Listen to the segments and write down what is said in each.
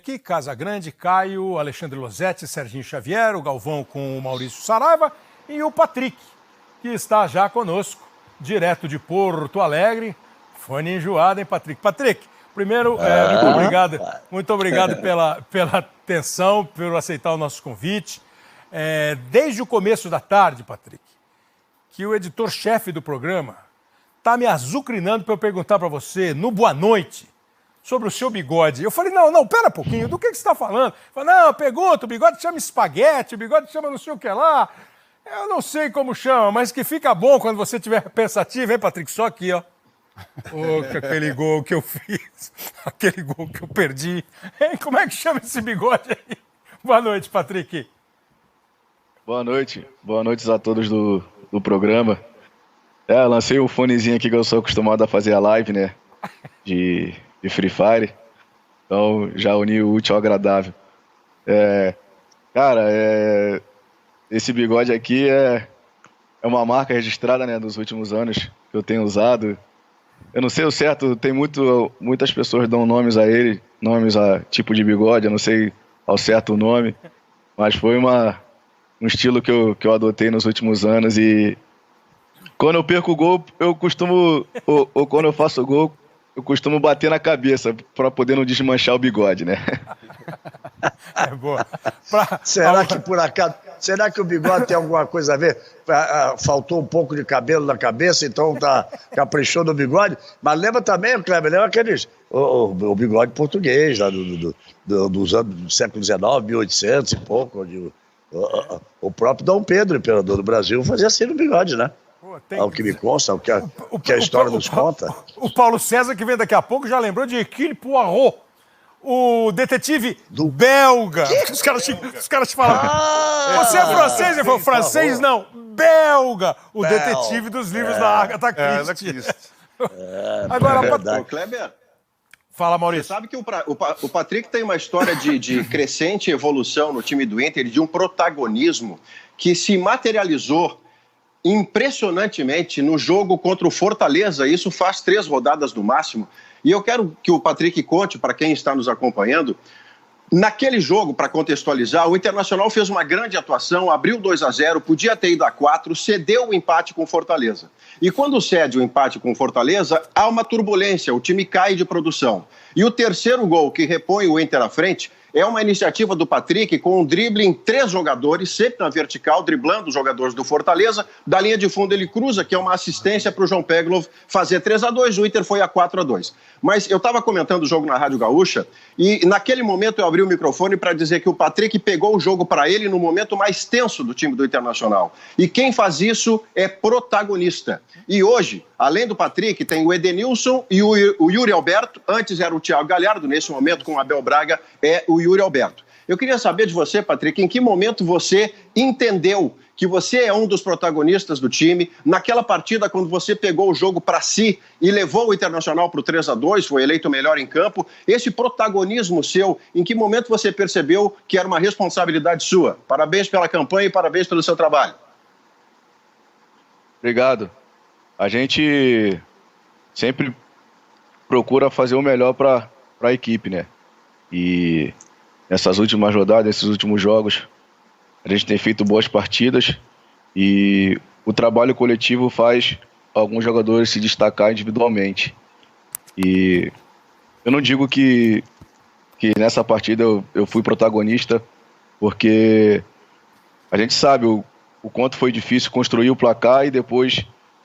Aqui, Casa Grande, Caio, Alexandre Losetti, Serginho Xavier, o Galvão com o Maurício Saraiva e o Patrick, que está já conosco, direto de Porto Alegre. Fone enjoado, hein, Patrick? Patrick, primeiro, muito obrigado pela atenção, por aceitar o nosso convite. Desde o começo da tarde, Patrick, que o editor-chefe do programa está me azucrinando para eu perguntar para você, no Boa Noite, sobre o seu bigode. Eu falei, não, pera um pouquinho, do que você está falando? Falei, não, pergunta, o bigode chama espaguete, o bigode chama não sei o que lá. Eu não sei como chama, mas que fica bom quando você estiver pensativo, hein, Patrick? Só aqui, ó. Aquele gol que eu fiz, aquele gol que eu perdi. Hein, como é que chama esse bigode aí? Boa noite, Patrick. Boa noite a todos do programa. Lancei o fonezinho aqui que eu sou acostumado a fazer a live, né, de Free Fire. Então, já uni o útil ao agradável. Esse bigode aqui é uma marca registrada, né, dos últimos anos que eu tenho usado. Eu não sei o certo, tem muitas pessoas dão nomes a ele, nomes a tipo de bigode, eu não sei ao certo o nome, mas foi um estilo que eu adotei nos últimos anos e quando eu perco o gol, eu costumo, ou quando eu faço o gol, eu costumo bater na cabeça para poder não desmanchar o bigode, né? É boa. Será que o bigode tem alguma coisa a ver? Faltou um pouco de cabelo na cabeça, então caprichou no bigode. Mas lembra também, Kleber, lembra aqueles... O bigode português, lá dos anos do século XIX, 1800 e pouco. O próprio Dom Pedro, imperador do Brasil, fazia assim no bigode, né? Ao que me consta, o que a história nos conta. O Paulo César, que vem daqui a pouco, já lembrou de Hercule Poirot, o detetive belga. Os caras te falam. Você é francês? Ele falou, francês não, belga. O detetive dos livros da Agatha Christie. Agora, Kleber. Fala, Maurício. Você sabe que o Patrick tem uma história de crescente evolução no time do Inter, de um protagonismo que se materializou impressionantemente no jogo contra o Fortaleza. Isso faz 3 rodadas no máximo. E eu quero que o Patrick conte para quem está nos acompanhando. Naquele jogo, para contextualizar, o Internacional fez uma grande atuação, abriu 2-0, podia ter ido a 4, cedeu o empate com o Fortaleza. E quando cede o empate com o Fortaleza, há uma turbulência, o time cai de produção. E o terceiro gol que repõe o Inter à frente é uma iniciativa do Patrick com um drible em 3 jogadores, sempre na vertical, driblando os jogadores do Fortaleza. Da linha de fundo ele cruza, que é uma assistência para o João Peglov fazer 3-2, o Inter foi a 4-2. Mas eu estava comentando o jogo na Rádio Gaúcha e naquele momento eu abri o microfone para dizer que o Patrick pegou o jogo para ele no momento mais tenso do time do Internacional. E quem faz isso é protagonista. E hoje, além do Patrick, tem o Edenilson e o Yuri Alberto. Antes era o Thiago Galhardo, nesse momento com o Abel Braga é o Yuri Alberto. Eu queria saber de você, Patrick, em que momento você entendeu que você é um dos protagonistas do time, naquela partida quando você pegou o jogo para si e levou o Internacional para o 3-2, foi eleito o melhor em campo. Esse protagonismo seu, em que momento você percebeu que era uma responsabilidade sua? Parabéns pela campanha e parabéns pelo seu trabalho. Obrigado. A gente sempre procura fazer o melhor para a equipe, né? E nessas últimas rodadas, nesses últimos jogos, a gente tem feito boas partidas e o trabalho coletivo faz alguns jogadores se destacar individualmente. E eu não digo que nessa partida eu fui protagonista, porque a gente sabe o quanto foi difícil construir o placar e depois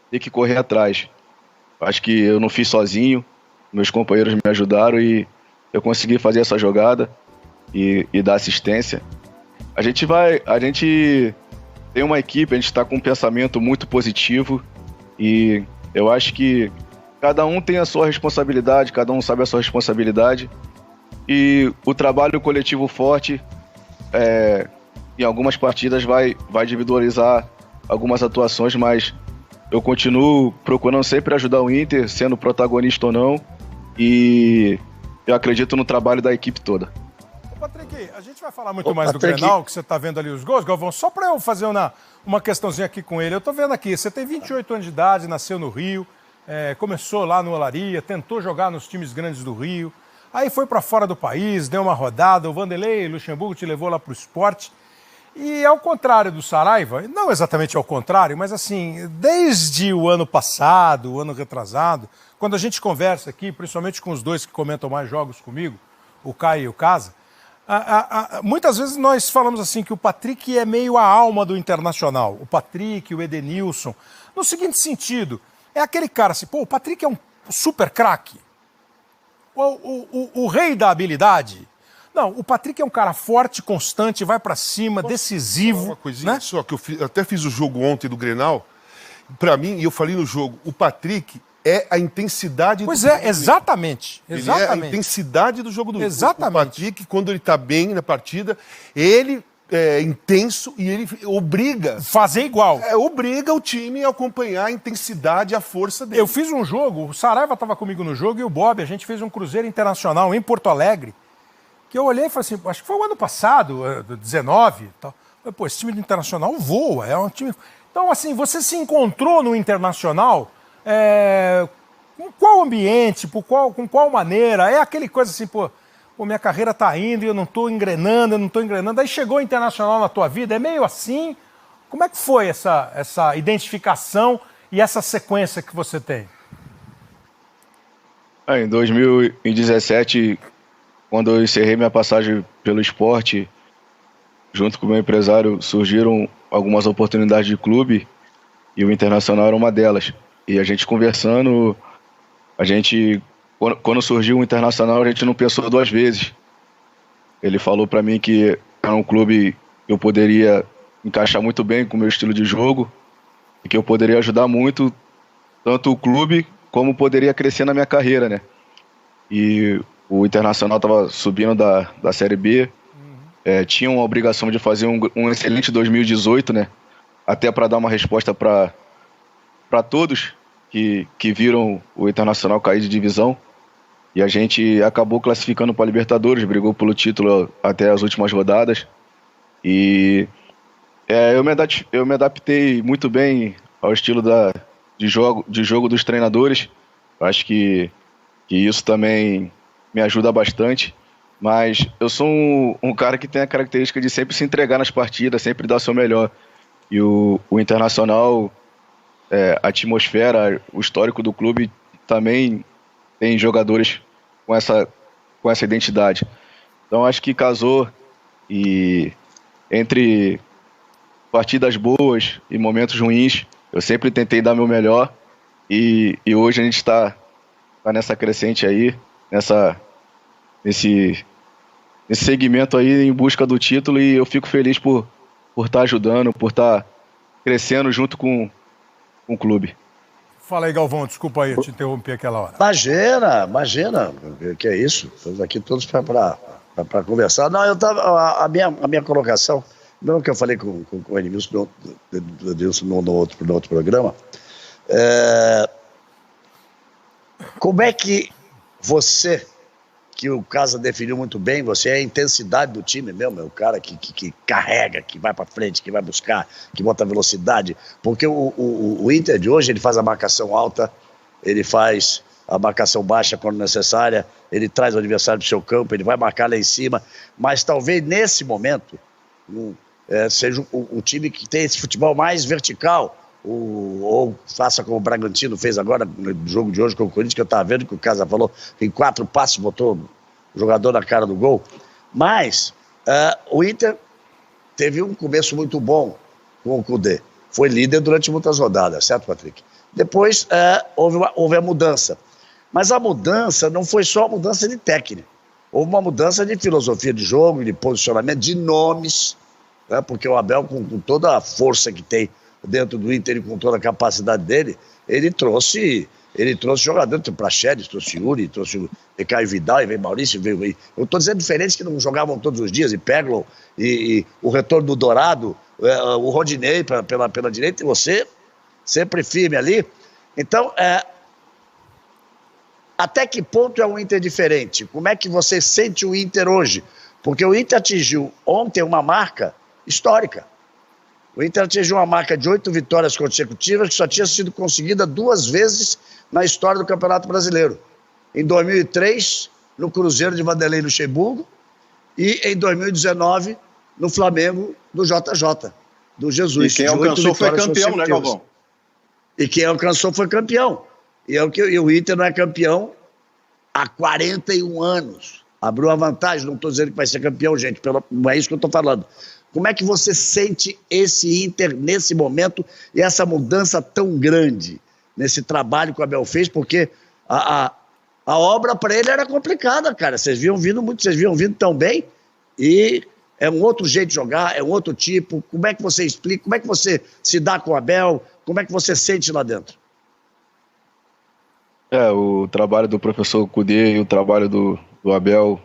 ter que correr atrás. Acho que eu não fiz sozinho, meus companheiros me ajudaram e eu consegui fazer essa jogada e dar assistência. A gente tem uma equipe, a gente está com um pensamento muito positivo e eu acho que cada um tem a sua responsabilidade, cada um sabe a sua responsabilidade e o trabalho coletivo forte em algumas partidas vai individualizar algumas atuações, mas eu continuo procurando sempre ajudar o Inter, sendo protagonista ou não, e eu acredito no trabalho da equipe toda. Patrick, a gente vai falar muito mais do Grenal, que você está vendo ali os gols, Galvão, só para eu fazer uma questãozinha aqui com ele. Eu estou vendo aqui, você tem 28 anos de idade, nasceu no Rio, começou lá no Olaria, tentou jogar nos times grandes do Rio. Aí foi para fora do país, deu uma rodada, o Vanderlei Luxemburgo te levou lá para o Sport. E ao contrário do Saraiva, não exatamente ao contrário, mas assim, desde o ano passado, o ano retrasado, quando a gente conversa aqui, principalmente com os dois que comentam mais jogos comigo, o Caio e o Casa, muitas vezes nós falamos assim que o Patrick é meio a alma do Internacional. O Patrick, o Edenilson. No seguinte sentido, é aquele cara assim, pô, o Patrick é um super craque. O rei da habilidade. Não, o Patrick é um cara forte, constante, vai pra cima, decisivo. Uma coisinha né? só, que eu até fiz o jogo ontem do Grenal. Pra mim, e eu falei no jogo, o Patrick é a intensidade Pois do jogo. Exatamente. Ele é a intensidade do jogo do Inter. Exatamente. O Patrick, quando ele tá bem na partida, ele é intenso e ele obriga... Fazer igual. Obriga o time a acompanhar a intensidade e a força dele. Eu fiz um jogo, o Saraiva estava comigo no jogo e o Bob, a gente fez um Cruzeiro Internacional em Porto Alegre, que eu olhei e falei assim, acho que foi o ano passado, 19 e tal. Falei, pô, esse time do Internacional voa, é um time... Então, assim, você se encontrou no Internacional, com qual ambiente, com qual maneira? É aquele coisa assim, pô, minha carreira tá indo e eu não tô engrenando, Aí chegou o Internacional na tua vida, é meio assim. Como é que foi essa identificação e essa sequência que você tem? Em 2017, quando eu encerrei minha passagem pelo esporte, junto com o meu empresário, surgiram algumas oportunidades de clube e o Internacional era uma delas. E a gente conversando, quando surgiu o Internacional, a gente não pensou duas vezes. Ele falou para mim que era um clube que eu poderia encaixar muito bem com o meu estilo de jogo e que eu poderia ajudar muito, tanto o clube como poderia crescer na minha carreira, né? E o Internacional estava subindo da Série B, tinha uma obrigação de fazer um excelente 2018, né? Até para dar uma resposta para todos que viram o Internacional cair de divisão. E a gente acabou classificando para a Libertadores, brigou pelo título até as últimas rodadas. E eu me adaptei muito bem ao estilo de jogo dos treinadores. Acho que isso também me ajuda bastante. Mas eu sou um cara que tem a característica de sempre se entregar nas partidas, sempre dar o seu melhor. E o Internacional, a atmosfera, o histórico do clube também tem jogadores com essa identidade. Então acho que casou, e entre partidas boas e momentos ruins, eu sempre tentei dar meu melhor, e hoje a gente está nessa crescente aí, nesse segmento aí em busca do título, e eu fico feliz por estar ajudando, por estar crescendo junto com o clube. Fala aí, Galvão, desculpa aí, eu te interrompi aquela hora. Imagina, que é isso, estamos aqui todos para conversar. Não, a minha colocação, mesmo que eu falei com o Edmilson no outro programa, como é que você, que o Casa definiu muito bem, você é a intensidade do time mesmo, é o cara que carrega, que vai para frente, que vai buscar, que bota velocidade, porque o Inter de hoje, ele faz a marcação alta, ele faz a marcação baixa quando necessária, ele traz o adversário do seu campo, ele vai marcar lá em cima, mas talvez nesse momento seja o time que tem esse futebol mais vertical, ou faça como o Bragantino fez agora no jogo de hoje com o Corinthians, que eu estava vendo que o Casa falou, em 4 passos botou o jogador na cara do gol. Mas o Inter teve um começo muito bom com o Kudê. Foi líder durante muitas rodadas, certo, Patrick? Depois houve a mudança. Mas a mudança não foi só a mudança de técnica. Houve uma mudança de filosofia de jogo, de posicionamento, de nomes, né? Porque o Abel, com toda a força que tem dentro do Inter e com toda a capacidade dele, ele trouxe jogadores, trouxe Praxedes, trouxe Yuri, trouxe Caio Vidal, e veio Maurício, veio... Eu estou dizendo diferentes que não jogavam todos os dias, e Peglo, e o retorno do Dourado, o Rodinei pela direita, e você sempre firme ali. Então, até que ponto é um Inter diferente? Como é que você sente o Inter hoje? Porque o Inter atingiu ontem uma marca histórica. O Inter atingiu uma marca de 8 vitórias consecutivas que só tinha sido conseguida 2 vezes na história do Campeonato Brasileiro. Em 2003 no Cruzeiro de Vanderlei Luxemburgo e em 2019 no Flamengo do JJ, do Jesus. E quem alcançou foi campeão, né, Galvão? E quem alcançou foi campeão. E o Inter não é campeão há 41 anos. Abriu a vantagem, não estou dizendo que vai ser campeão, gente, não é isso que eu estou falando. Como é que você sente esse Inter nesse momento e essa mudança tão grande nesse trabalho que o Abel fez? Porque a obra para ele era complicada, cara. Vocês viam vindo tão bem e é um outro jeito de jogar, é um outro tipo. Como é que você explica? Como é que você se dá com o Abel? Como é que você sente lá dentro? O trabalho do professor Kudê e o trabalho do Abel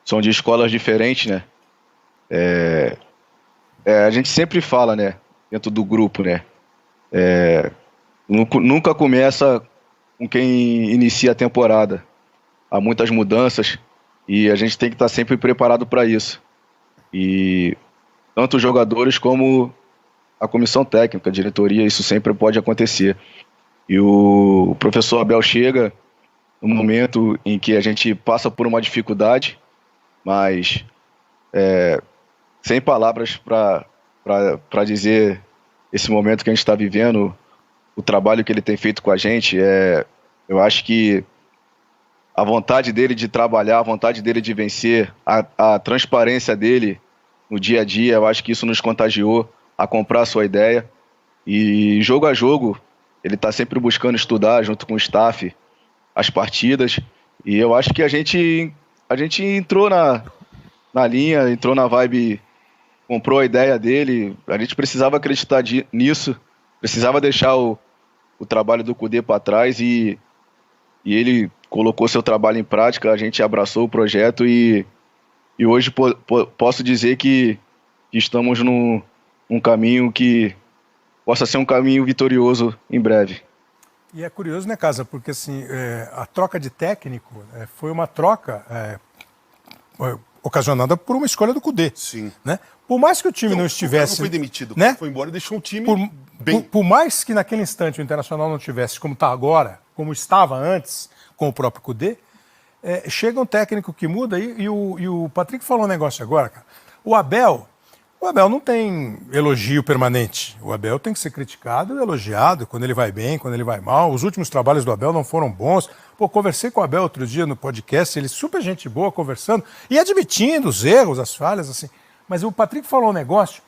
são de escolas diferentes, né? A gente sempre fala, né? Dentro do grupo, né? Nunca começa com quem inicia a temporada. Há muitas mudanças e a gente tem que estar sempre preparado para isso. E tanto os jogadores como a comissão técnica, a diretoria, isso sempre pode acontecer. E o professor Abel chega no momento em que a gente passa por uma dificuldade, mas sem palavras para dizer esse momento que a gente está vivendo, o trabalho que ele tem feito com a gente. Eu acho que a vontade dele de trabalhar, a vontade dele de vencer, a transparência dele no dia a dia, eu acho que isso nos contagiou a comprar a sua ideia. E jogo a jogo, ele está sempre buscando estudar junto com o staff as partidas. E eu acho que a gente entrou na linha, entrou na vibe, comprou a ideia dele. A gente precisava acreditar nisso, precisava deixar o trabalho do Kudê para trás e ele colocou seu trabalho em prática, a gente abraçou o projeto e hoje posso dizer que estamos num caminho que possa ser um caminho vitorioso em breve. E é curioso, né, Casa, porque assim, a troca de técnico foi uma troca ocasionada por uma escolha do Kudê. Sim. Né? Por mais que o time não estivesse... Não foi demitido, né? Foi embora e deixou um time bem... Por mais que naquele instante o Internacional não tivesse como está agora, como estava antes, com o próprio Kudê, chega um técnico que muda e o Patrick falou um negócio agora, cara. O Abel não tem elogio permanente. O Abel tem que ser criticado e elogiado quando ele vai bem, quando ele vai mal. Os últimos trabalhos do Abel não foram bons. Conversei com o Abel outro dia no podcast, ele super gente boa conversando e admitindo os erros, as falhas, assim. Mas o Patrick falou um negócio,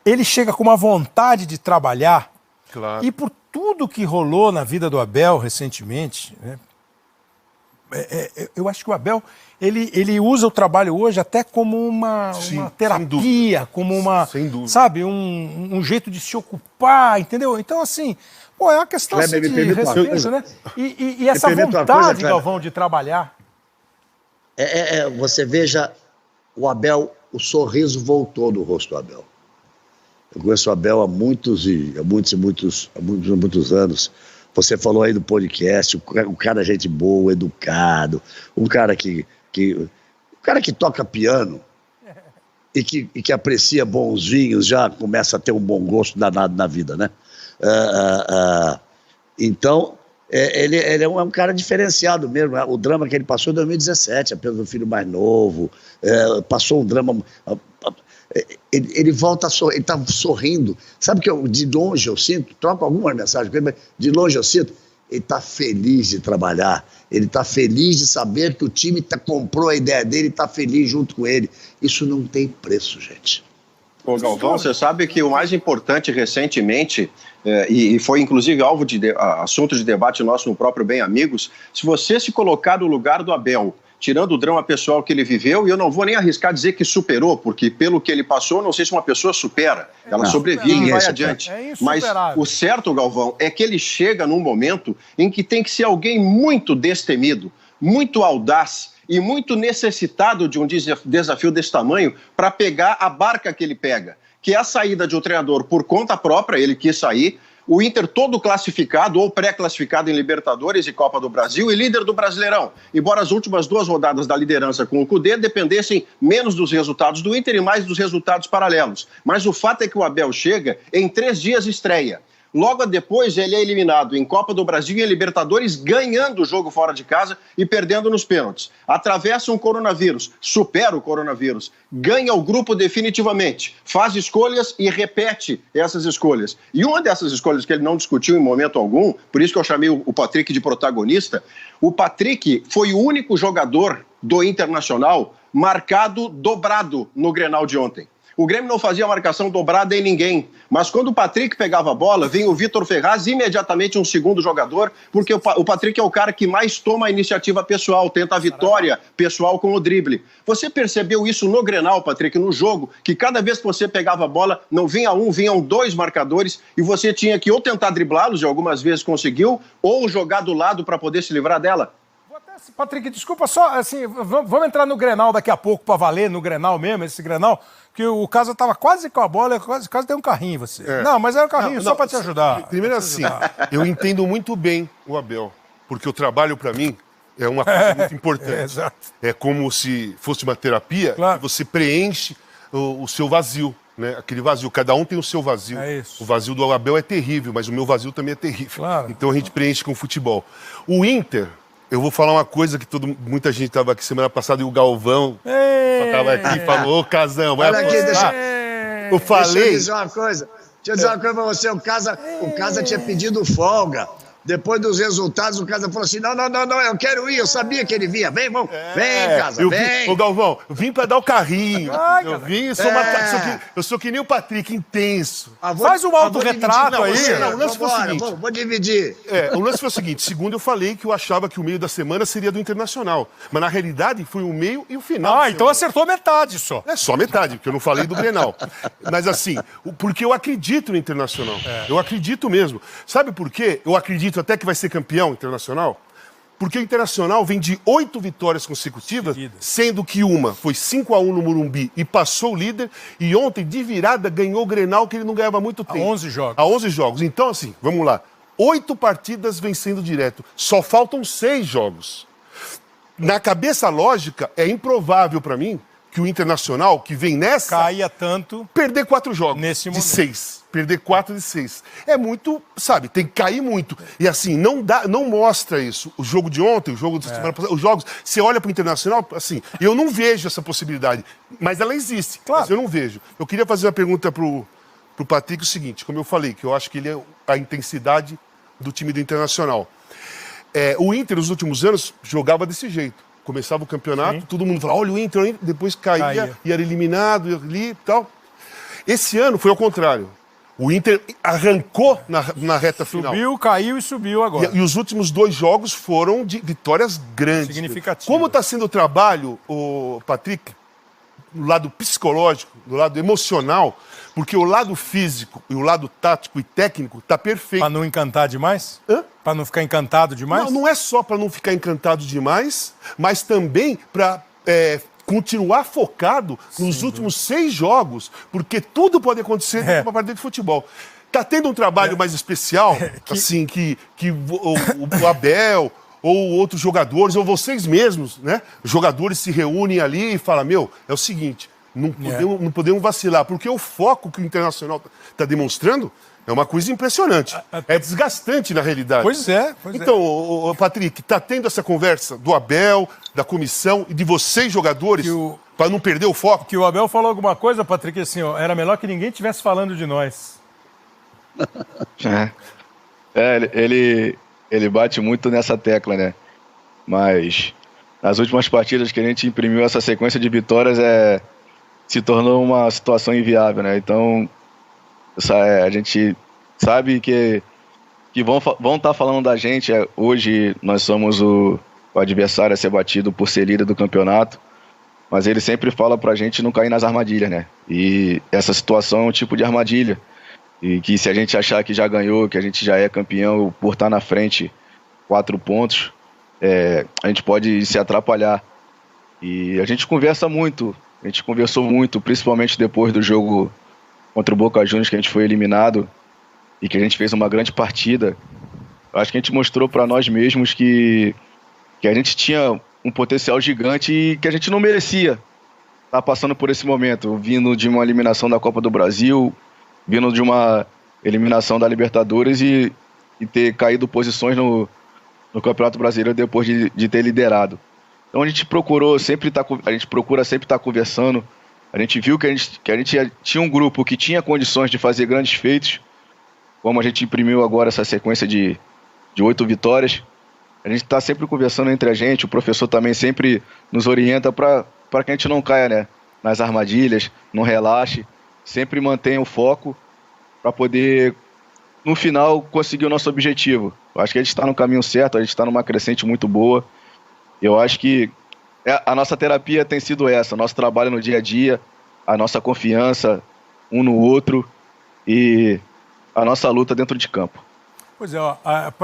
ele chega com uma vontade de trabalhar. Claro. E por tudo que rolou na vida do Abel recentemente, né, eu acho que o Abel, ele usa o trabalho hoje até como uma terapia, como uma, sabe, um jeito de se ocupar, entendeu? Então, assim, é uma questão assim, de respeito, né? E essa vontade, Galvão, de trabalhar. Você veja, o Abel, o sorriso voltou no rosto do Abel. Eu conheço o Abel há muitos anos. Você falou aí do podcast, um cara gente boa, educado, um cara que toca piano e que aprecia bons vinhos, já começa a ter um bom gosto danado na vida, né? Então, ele é um cara diferenciado mesmo. O drama que ele passou em 2017, apenas do filho mais novo, passou um drama... Ele volta a sorrir, ele está sorrindo. Sabe que de longe eu sinto, troco algumas mensagens com ele, mas de longe eu sinto, ele está feliz de trabalhar, ele está feliz de saber que o time comprou a ideia dele e está feliz junto com ele. Isso não tem preço, gente. Ô Galvão, você sabe que o mais importante recentemente, e foi inclusive alvo de assunto de debate nosso no próprio Bem Amigos, se você se colocar no lugar do Abel, tirando o drama pessoal que ele viveu, e eu não vou nem arriscar dizer que superou, porque pelo que ele passou, não sei se uma pessoa supera. Ela sobrevive e vai adiante. Mas o certo, Galvão, é que ele chega num momento em que tem que ser alguém muito destemido, muito audaz e muito necessitado de um desafio desse tamanho para pegar a barca que ele pega, que é a saída de um treinador por conta própria, ele quis sair, o Inter todo classificado ou pré-classificado em Libertadores e Copa do Brasil e líder do Brasileirão. Embora as últimas 2 rodadas da liderança com o Kudê dependessem menos dos resultados do Inter e mais dos resultados paralelos. Mas o fato é que o Abel chega, em 3 dias estreia. Logo depois, ele é eliminado em Copa do Brasil e em Libertadores, ganhando o jogo fora de casa e perdendo nos pênaltis. Atravessa um coronavírus, supera o coronavírus, ganha o grupo definitivamente, faz escolhas e repete essas escolhas. E uma dessas escolhas que ele não discutiu em momento algum, por isso que eu chamei o Patrick de protagonista, o Patrick foi o único jogador do Internacional marcado dobrado no Grenal de ontem. O Grêmio não fazia marcação dobrada em ninguém, mas quando o Patrick pegava a bola, vinha o Vitor Ferraz, imediatamente um segundo jogador, porque o Patrick é o cara que mais toma a iniciativa pessoal, tenta a vitória pessoal com o drible. Você percebeu isso no Grenal, Patrick, no jogo, que cada vez que você pegava a bola, não vinha um, vinham dois marcadores, e você tinha que ou tentar driblá-los, e algumas vezes conseguiu, ou jogar do lado para poder se livrar dela? Patrick, desculpa só, assim, vamos entrar no Grenal daqui a pouco para valer, no Grenal mesmo, esse Grenal, que o Casa tava quase com a bola, quase deu um carrinho em você. É. Não, mas era um carrinho só para te ajudar. Primeiro assim, eu entendo muito bem o Abel, porque o trabalho para mim é uma coisa muito importante. Exato. É como se fosse uma terapia, claro. E você preenche o seu vazio. Né? Aquele vazio, cada um tem o seu vazio. É isso. O vazio do Abel é terrível, mas o meu vazio também é terrível. Claro. Então a gente preenche com o futebol. O Inter, eu vou falar uma coisa que muita gente estava aqui semana passada e o Galvão estava aqui e falou, ô Casão, vai apostar. Eu falei... Deixa eu dizer uma coisa pra você, o Casa tinha pedido folga. Depois dos resultados, o Casa falou assim, não, eu quero ir, eu sabia que ele vinha. Vem, vem, Casa, vem. Ô, Galvão, eu vim pra dar o carrinho. Eu vim, eu sou que nem o Patrick, intenso. Faz um autorretrato aí. O lance foi o seguinte. Vou dividir. O lance foi o seguinte, segundo eu falei que eu achava que o meio da semana seria do Internacional. Mas na realidade foi o meio e o final. Então acertou metade só. É só metade, porque eu não falei do Grenal. Mas assim, porque eu acredito no Internacional. Eu acredito mesmo. Sabe por quê? Eu acredito até que vai ser campeão internacional, porque o Internacional vem de 8 vitórias consecutivas, sendo que uma foi 5-1 no Morumbi e passou o líder, e ontem, de virada, ganhou o Grenal, que ele não ganhava há muito tempo. Há 11 jogos. Há 11 jogos. Então, assim, vamos lá. 8 partidas vencendo direto. Só faltam 6 jogos. Na cabeça lógica, é improvável para mim que o Internacional, que vem nessa... caia tanto... perder 4 jogos nesse de momento. 6. Perder 4 de 6. É muito, sabe, tem que cair muito. E assim, não mostra isso. O jogo de ontem, o jogo da semana passada, os jogos, você olha para o Internacional, assim, eu não vejo essa possibilidade. Mas ela existe, claro. Mas eu não vejo. Eu queria fazer uma pergunta pro Patrick, o seguinte, como eu falei, que eu acho que ele é a intensidade do time do Internacional. O Inter, nos últimos anos, jogava desse jeito. Começava o campeonato, todo mundo falava, olha o Inter, depois caía. E era eliminado ali e tal. Esse ano foi ao contrário. O Inter arrancou na reta final. Subiu, caiu e subiu agora. E os últimos 2 jogos foram de vitórias grandes. Significativas. Como está sendo o trabalho, Patrick, do lado psicológico, do lado emocional, porque o lado físico e o lado tático e técnico está perfeito. Para não encantar demais? Para não ficar encantado demais? Não é só para não ficar encantado demais, mas também para continuar focado nos últimos 6 jogos, porque tudo pode acontecer numa partida de futebol. Está tendo um trabalho mais especial, assim, que o Abel ou outros jogadores, ou vocês mesmos, né? Os jogadores se reúnem ali e falam, é o seguinte, não podemos vacilar, porque o foco que o Internacional está demonstrando é uma coisa impressionante. É desgastante na realidade. Pois é. Então, Patrick, está tendo essa conversa do Abel, da comissão e de vocês, jogadores, para não perder o foco? Que o Abel falou alguma coisa, Patrick, assim, era melhor que ninguém estivesse falando de nós. Ele bate muito nessa tecla, né? Mas nas últimas partidas que a gente imprimiu essa sequência de vitórias, se tornou uma situação inviável, né? Então, a gente sabe que vão estar falando da gente. Hoje nós somos o adversário a ser batido por ser líder do campeonato, mas ele sempre fala pra gente não cair nas armadilhas, né? E essa situação é um tipo de armadilha. E que se a gente achar que já ganhou, que a gente já é campeão por estar na frente 4 pontos, a gente pode se atrapalhar. E a gente conversou muito, principalmente depois do jogo contra o Boca Juniors, que a gente foi eliminado e que a gente fez uma grande partida. Acho que a gente mostrou para nós mesmos que a gente tinha um potencial gigante e que a gente não merecia estar passando por esse momento, vindo de uma eliminação da Copa do Brasil, vindo de uma eliminação da Libertadores e ter caído posições no Campeonato Brasileiro depois de ter liderado. Então a gente procura sempre estar conversando. A gente viu que a gente tinha um grupo que tinha condições de fazer grandes feitos, como a gente imprimiu agora essa sequência de 8 vitórias. A gente está sempre conversando entre a gente, o professor também sempre nos orienta para que a gente não caia, né, nas armadilhas, não relaxe, sempre mantenha o foco para poder, no final, conseguir o nosso objetivo. Eu acho que a gente está no caminho certo, a gente está numa crescente muito boa. Eu acho que a nossa terapia tem sido essa, o nosso trabalho no dia a dia, a nossa confiança um no outro e a nossa luta dentro de campo. Pois é,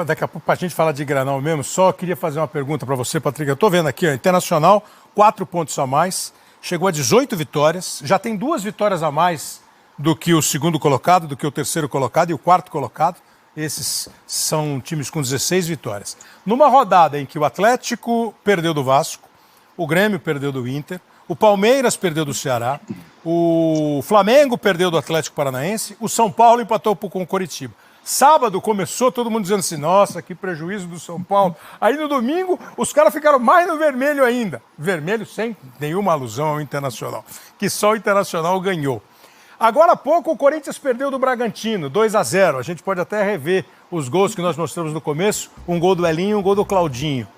daqui a pouco, para a gente falar de Grenal mesmo, só queria fazer uma pergunta para você, Patrick. Eu estou vendo aqui, Internacional, 4 pontos a mais, chegou a 18 vitórias, já tem 2 vitórias a mais do que o segundo colocado, do que o terceiro colocado e o quarto colocado. Esses são times com 16 vitórias. Numa rodada em que o Atlético perdeu do Vasco, o Grêmio perdeu do Inter, o Palmeiras perdeu do Ceará, o Flamengo perdeu do Atlético Paranaense, o São Paulo empatou com o Coritiba. Sábado começou todo mundo dizendo assim, nossa, que prejuízo do São Paulo. Aí no domingo os caras ficaram mais no vermelho ainda. Vermelho sem nenhuma alusão ao Internacional, que só o Internacional ganhou. Agora há pouco o Corinthians perdeu do Bragantino, 2-0. A gente pode até rever os gols que nós mostramos no começo, um gol do Elinho e um gol do Claudinho.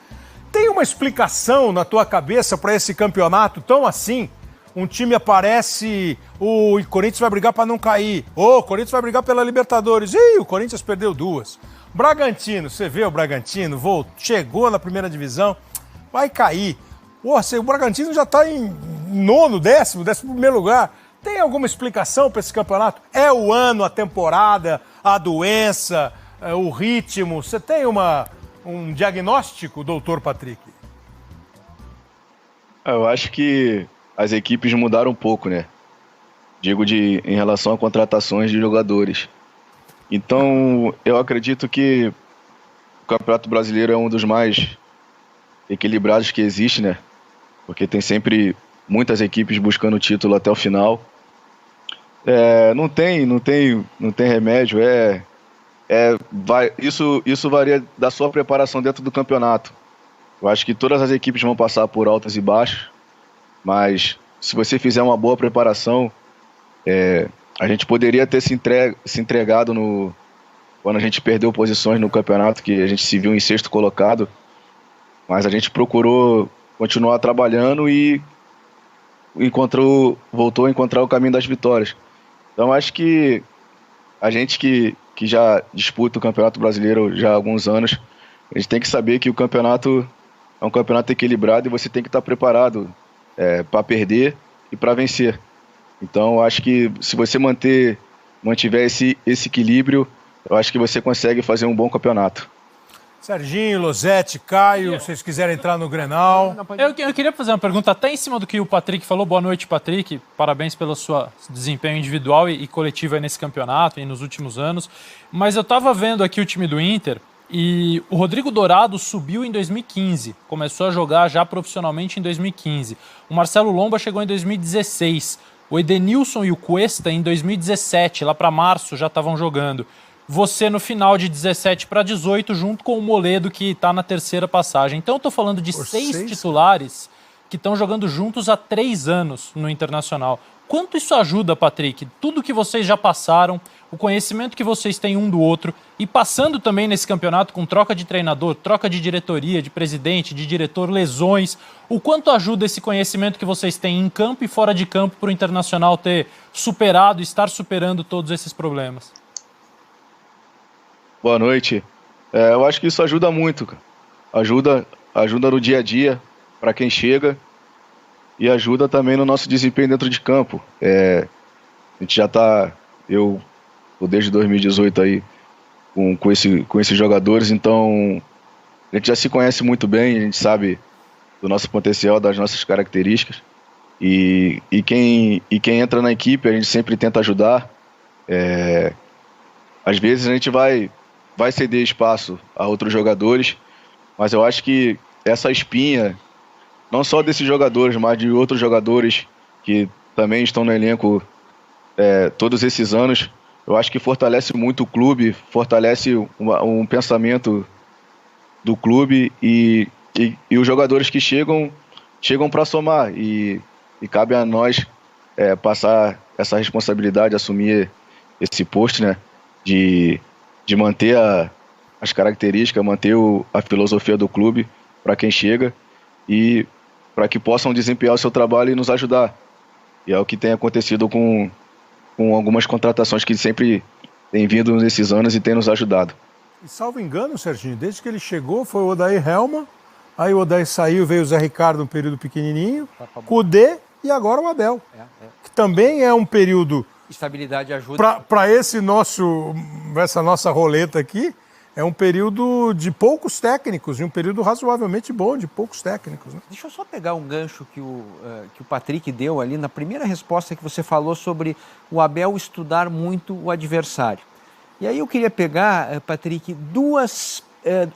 Tem uma explicação na tua cabeça para esse campeonato tão assim? Um time aparece, o Corinthians vai brigar para não cair. O Corinthians vai brigar pela Libertadores. Ih, o Corinthians perdeu 2. Bragantino, você vê o Bragantino, chegou na primeira divisão, vai cair. O Bragantino já está em 9º, 11º lugar. Tem alguma explicação para esse campeonato? É o ano, a temporada, a doença, o ritmo? Você tem um diagnóstico, doutor Patrick? Eu acho que as equipes mudaram um pouco, né? Digo em relação a contratações de jogadores. Então, eu acredito que o Campeonato Brasileiro é um dos mais equilibrados que existe, né? Porque tem sempre muitas equipes buscando o título até o final. Não tem remédio. Isso varia da sua preparação dentro do campeonato. Eu acho que todas as equipes vão passar por altas e baixos. Mas se você fizer uma boa preparação, a gente poderia ter se entregado quando a gente perdeu posições no campeonato, que a gente se viu em 6º colocado, mas a gente procurou continuar trabalhando e voltou a encontrar o caminho das vitórias. Então acho que a gente que já disputa o Campeonato Brasileiro já há alguns anos, a gente tem que saber que o campeonato é um campeonato equilibrado e você tem que estar preparado para perder e para vencer. Então, acho que se você mantiver esse equilíbrio, eu acho que você consegue fazer um bom campeonato. Serginho, Losetti, Caio, se vocês quiserem entrar no Grenal. Eu queria fazer uma pergunta até em cima do que o Patrick falou. Boa noite, Patrick. Parabéns pelo seu desempenho individual e coletivo aí nesse campeonato e nos últimos anos. Mas eu estava vendo aqui o time do Inter e o Rodrigo Dourado subiu em 2015. Começou a jogar já profissionalmente em 2015. O Marcelo Lomba chegou em 2016. O Edenilson e o Cuesta em 2017, lá para março, já estavam jogando. Você no final de 17 para 18, junto com o Moledo, que está na 3ª passagem. Então eu estou falando de 6 titulares que estão jogando juntos há 3 anos no Internacional. Quanto isso ajuda, Patrick? Tudo que vocês já passaram, o conhecimento que vocês têm um do outro, e passando também nesse campeonato com troca de treinador, troca de diretoria, de presidente, de diretor, lesões, o quanto ajuda esse conhecimento que vocês têm em campo e fora de campo para o Internacional ter superado, estar superando todos esses problemas? Boa noite. Eu acho que isso ajuda muito, cara. Ajuda no dia a dia para quem chega e ajuda também no nosso desempenho dentro de campo. A gente já está, eu desde 2018 aí com esses jogadores, então a gente já se conhece muito bem, a gente sabe do nosso potencial, das nossas características e quem entra na equipe a gente sempre tenta ajudar. Às vezes a gente vai ceder espaço a outros jogadores, mas eu acho que essa espinha, não só desses jogadores, mas de outros jogadores que também estão no elenco todos esses anos, eu acho que fortalece muito o clube, fortalece um pensamento do clube e os jogadores que chegam para somar e cabe a nós passar essa responsabilidade, assumir esse posto, né, de manter as características, manter a filosofia do clube para quem chega e para que possam desempenhar o seu trabalho e nos ajudar. E é o que tem acontecido com algumas contratações que sempre têm vindo nesses anos e têm nos ajudado. E salvo engano, Serginho, desde que ele chegou foi o Odair Hellmann, aí o Odair saiu, veio o Zé Ricardo um período pequenininho, Kudê e agora o Abel. Que também é um período... Estabilidade ajuda. Para essa nossa roleta aqui, é um período de poucos técnicos, e um período razoavelmente bom de poucos técnicos. Né? Deixa eu só pegar um gancho que o Patrick deu ali na primeira resposta que você falou sobre o Abel estudar muito o adversário. E aí eu queria pegar, Patrick,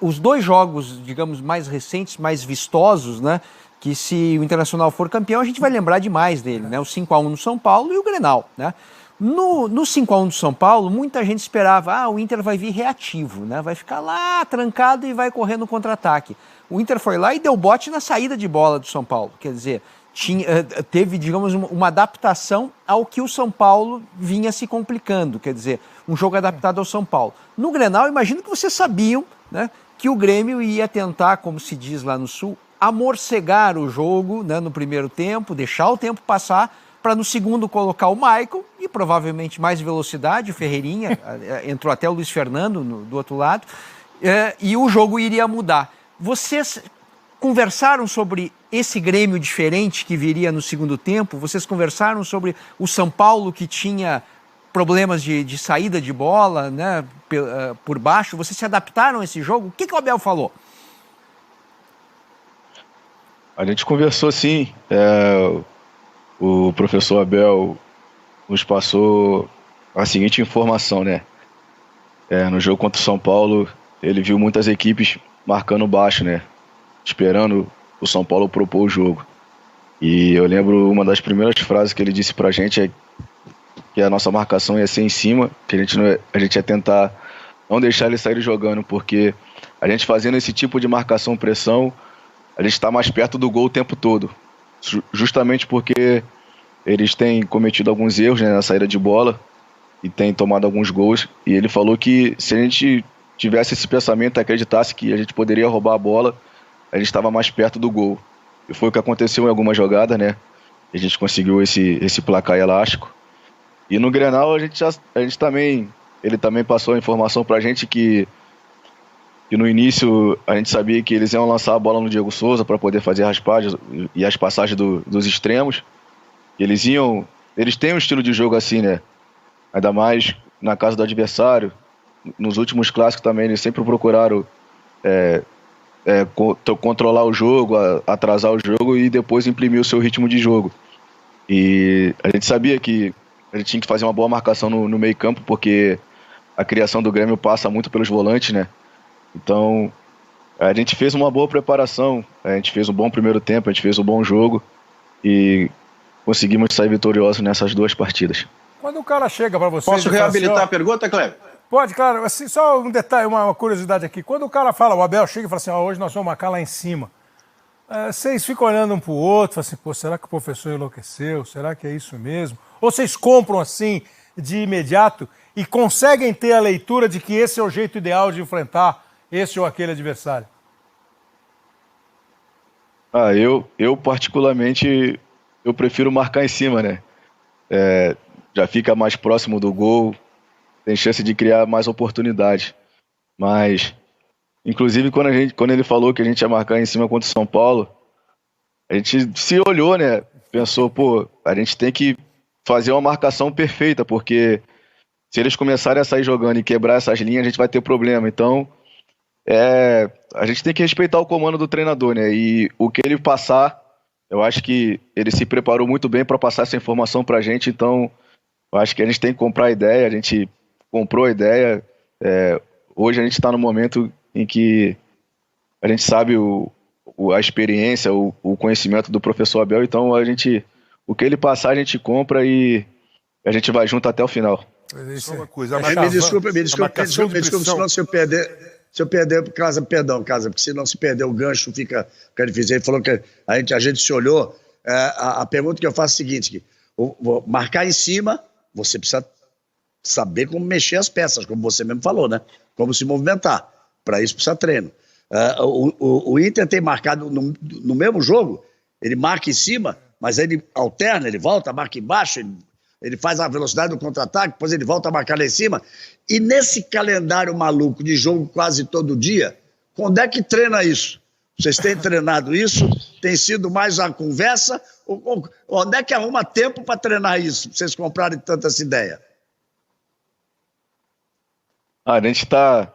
os dois jogos, digamos, mais recentes, mais vistosos, né? Que se o Internacional for campeão, a gente vai lembrar demais dele, né? O 5-1 no São Paulo e o Grenal, né? No 5-1 do São Paulo, muita gente esperava, o Inter vai vir reativo, né? Vai ficar lá trancado e vai correr no contra-ataque. O Inter foi lá e deu bote na saída de bola do São Paulo, quer dizer, teve, digamos, uma adaptação ao que o São Paulo vinha se complicando, quer dizer, um jogo adaptado ao São Paulo. No Grenal, imagino que vocês sabiam, né, que o Grêmio ia tentar, como se diz lá no Sul, amorcegar o jogo, né, no primeiro tempo, deixar o tempo passar, para no segundo colocar o Maicon e provavelmente mais velocidade, o Ferreirinha, entrou até o Luiz Fernando do outro lado, e o jogo iria mudar. Vocês conversaram sobre esse Grêmio diferente que viria no segundo tempo? Vocês conversaram sobre o São Paulo que tinha problemas de saída de bola, né, por baixo? Vocês se adaptaram a esse jogo? O que o Abel falou? A gente conversou sim. O professor Abel nos passou a seguinte informação, né? No jogo contra o São Paulo, ele viu muitas equipes marcando baixo, né? Esperando o São Paulo propor o jogo. E eu lembro uma das primeiras frases que ele disse pra gente que a nossa marcação ia ser em cima, que a gente ia tentar não deixar ele sair jogando, porque a gente fazendo esse tipo de marcação-pressão, a gente está mais perto do gol o tempo todo. Justamente porque eles têm cometido alguns erros, né, na saída de bola e têm tomado alguns gols. E ele falou que se a gente tivesse esse pensamento e acreditasse que a gente poderia roubar a bola, a gente estava mais perto do gol. E foi o que aconteceu em algumas jogadas, né? A gente conseguiu esse placar elástico. E no Grenal ele também passou a informação pra gente que no início a gente sabia que eles iam lançar a bola no Diego Souza para poder fazer raspagens e as passagens dos extremos. Eles têm um estilo de jogo assim, né? Ainda mais na casa do adversário. Nos últimos clássicos também eles sempre procuraram controlar o jogo, atrasar o jogo e depois imprimir o seu ritmo de jogo. E a gente sabia que a gente tinha que fazer uma boa marcação no meio campo, porque a criação do Grêmio passa muito pelos volantes, né? Então, a gente fez uma boa preparação, a gente fez um bom primeiro tempo, a gente fez um bom jogo e conseguimos sair vitoriosos nessas duas partidas. Quando o cara chega para você... Posso reabilitar a pergunta, Cleber? Pode, claro. Assim, só um detalhe, uma curiosidade aqui. Quando o cara fala, o Abel chega e fala assim, hoje nós vamos marcar lá em cima. Vocês ficam olhando um para o outro, falam assim, será que o professor enlouqueceu? Será que é isso mesmo? Ou vocês compram assim, de imediato, e conseguem ter a leitura de que esse é o jeito ideal de enfrentar esse ou aquele adversário? Eu particularmente, eu prefiro marcar em cima, né? Já fica mais próximo do gol, tem chance de criar mais oportunidade. Mas, inclusive, quando ele falou que a gente ia marcar em cima contra o São Paulo, a gente se olhou, né? Pensou, a gente tem que fazer uma marcação perfeita, porque se eles começarem a sair jogando e quebrar essas linhas, a gente vai ter problema. Então, a gente tem que respeitar o comando do treinador, né? E o que ele passar, eu acho que ele se preparou muito bem para passar essa informação pra gente, então eu acho que a gente tem que comprar a ideia, a gente comprou a ideia. Hoje a gente está no momento em que a gente sabe a experiência, o conhecimento do professor Abel, então o que ele passar a gente compra e a gente vai junto até o final. Só uma coisa. Me desculpe, marcação de pressão. senão se eu perder, casa, porque senão se perder o gancho fica difícil. Ele falou que a gente se olhou. A pergunta que eu faço é a seguinte: que, marcar em cima, você precisa saber como mexer as peças, como você mesmo falou, né? Como se movimentar. Para isso precisa treino. O Inter tem marcado no mesmo jogo, ele marca em cima, mas ele alterna, ele volta, marca embaixo, ele faz a velocidade do contra-ataque, depois ele volta a marcar lá em cima. E nesse calendário maluco de jogo quase todo dia, quando é que treina isso? Vocês têm treinado isso? Tem sido mais uma conversa? Onde é que arruma tempo para treinar isso? Pra vocês comprarem tanta essa ideia? A gente está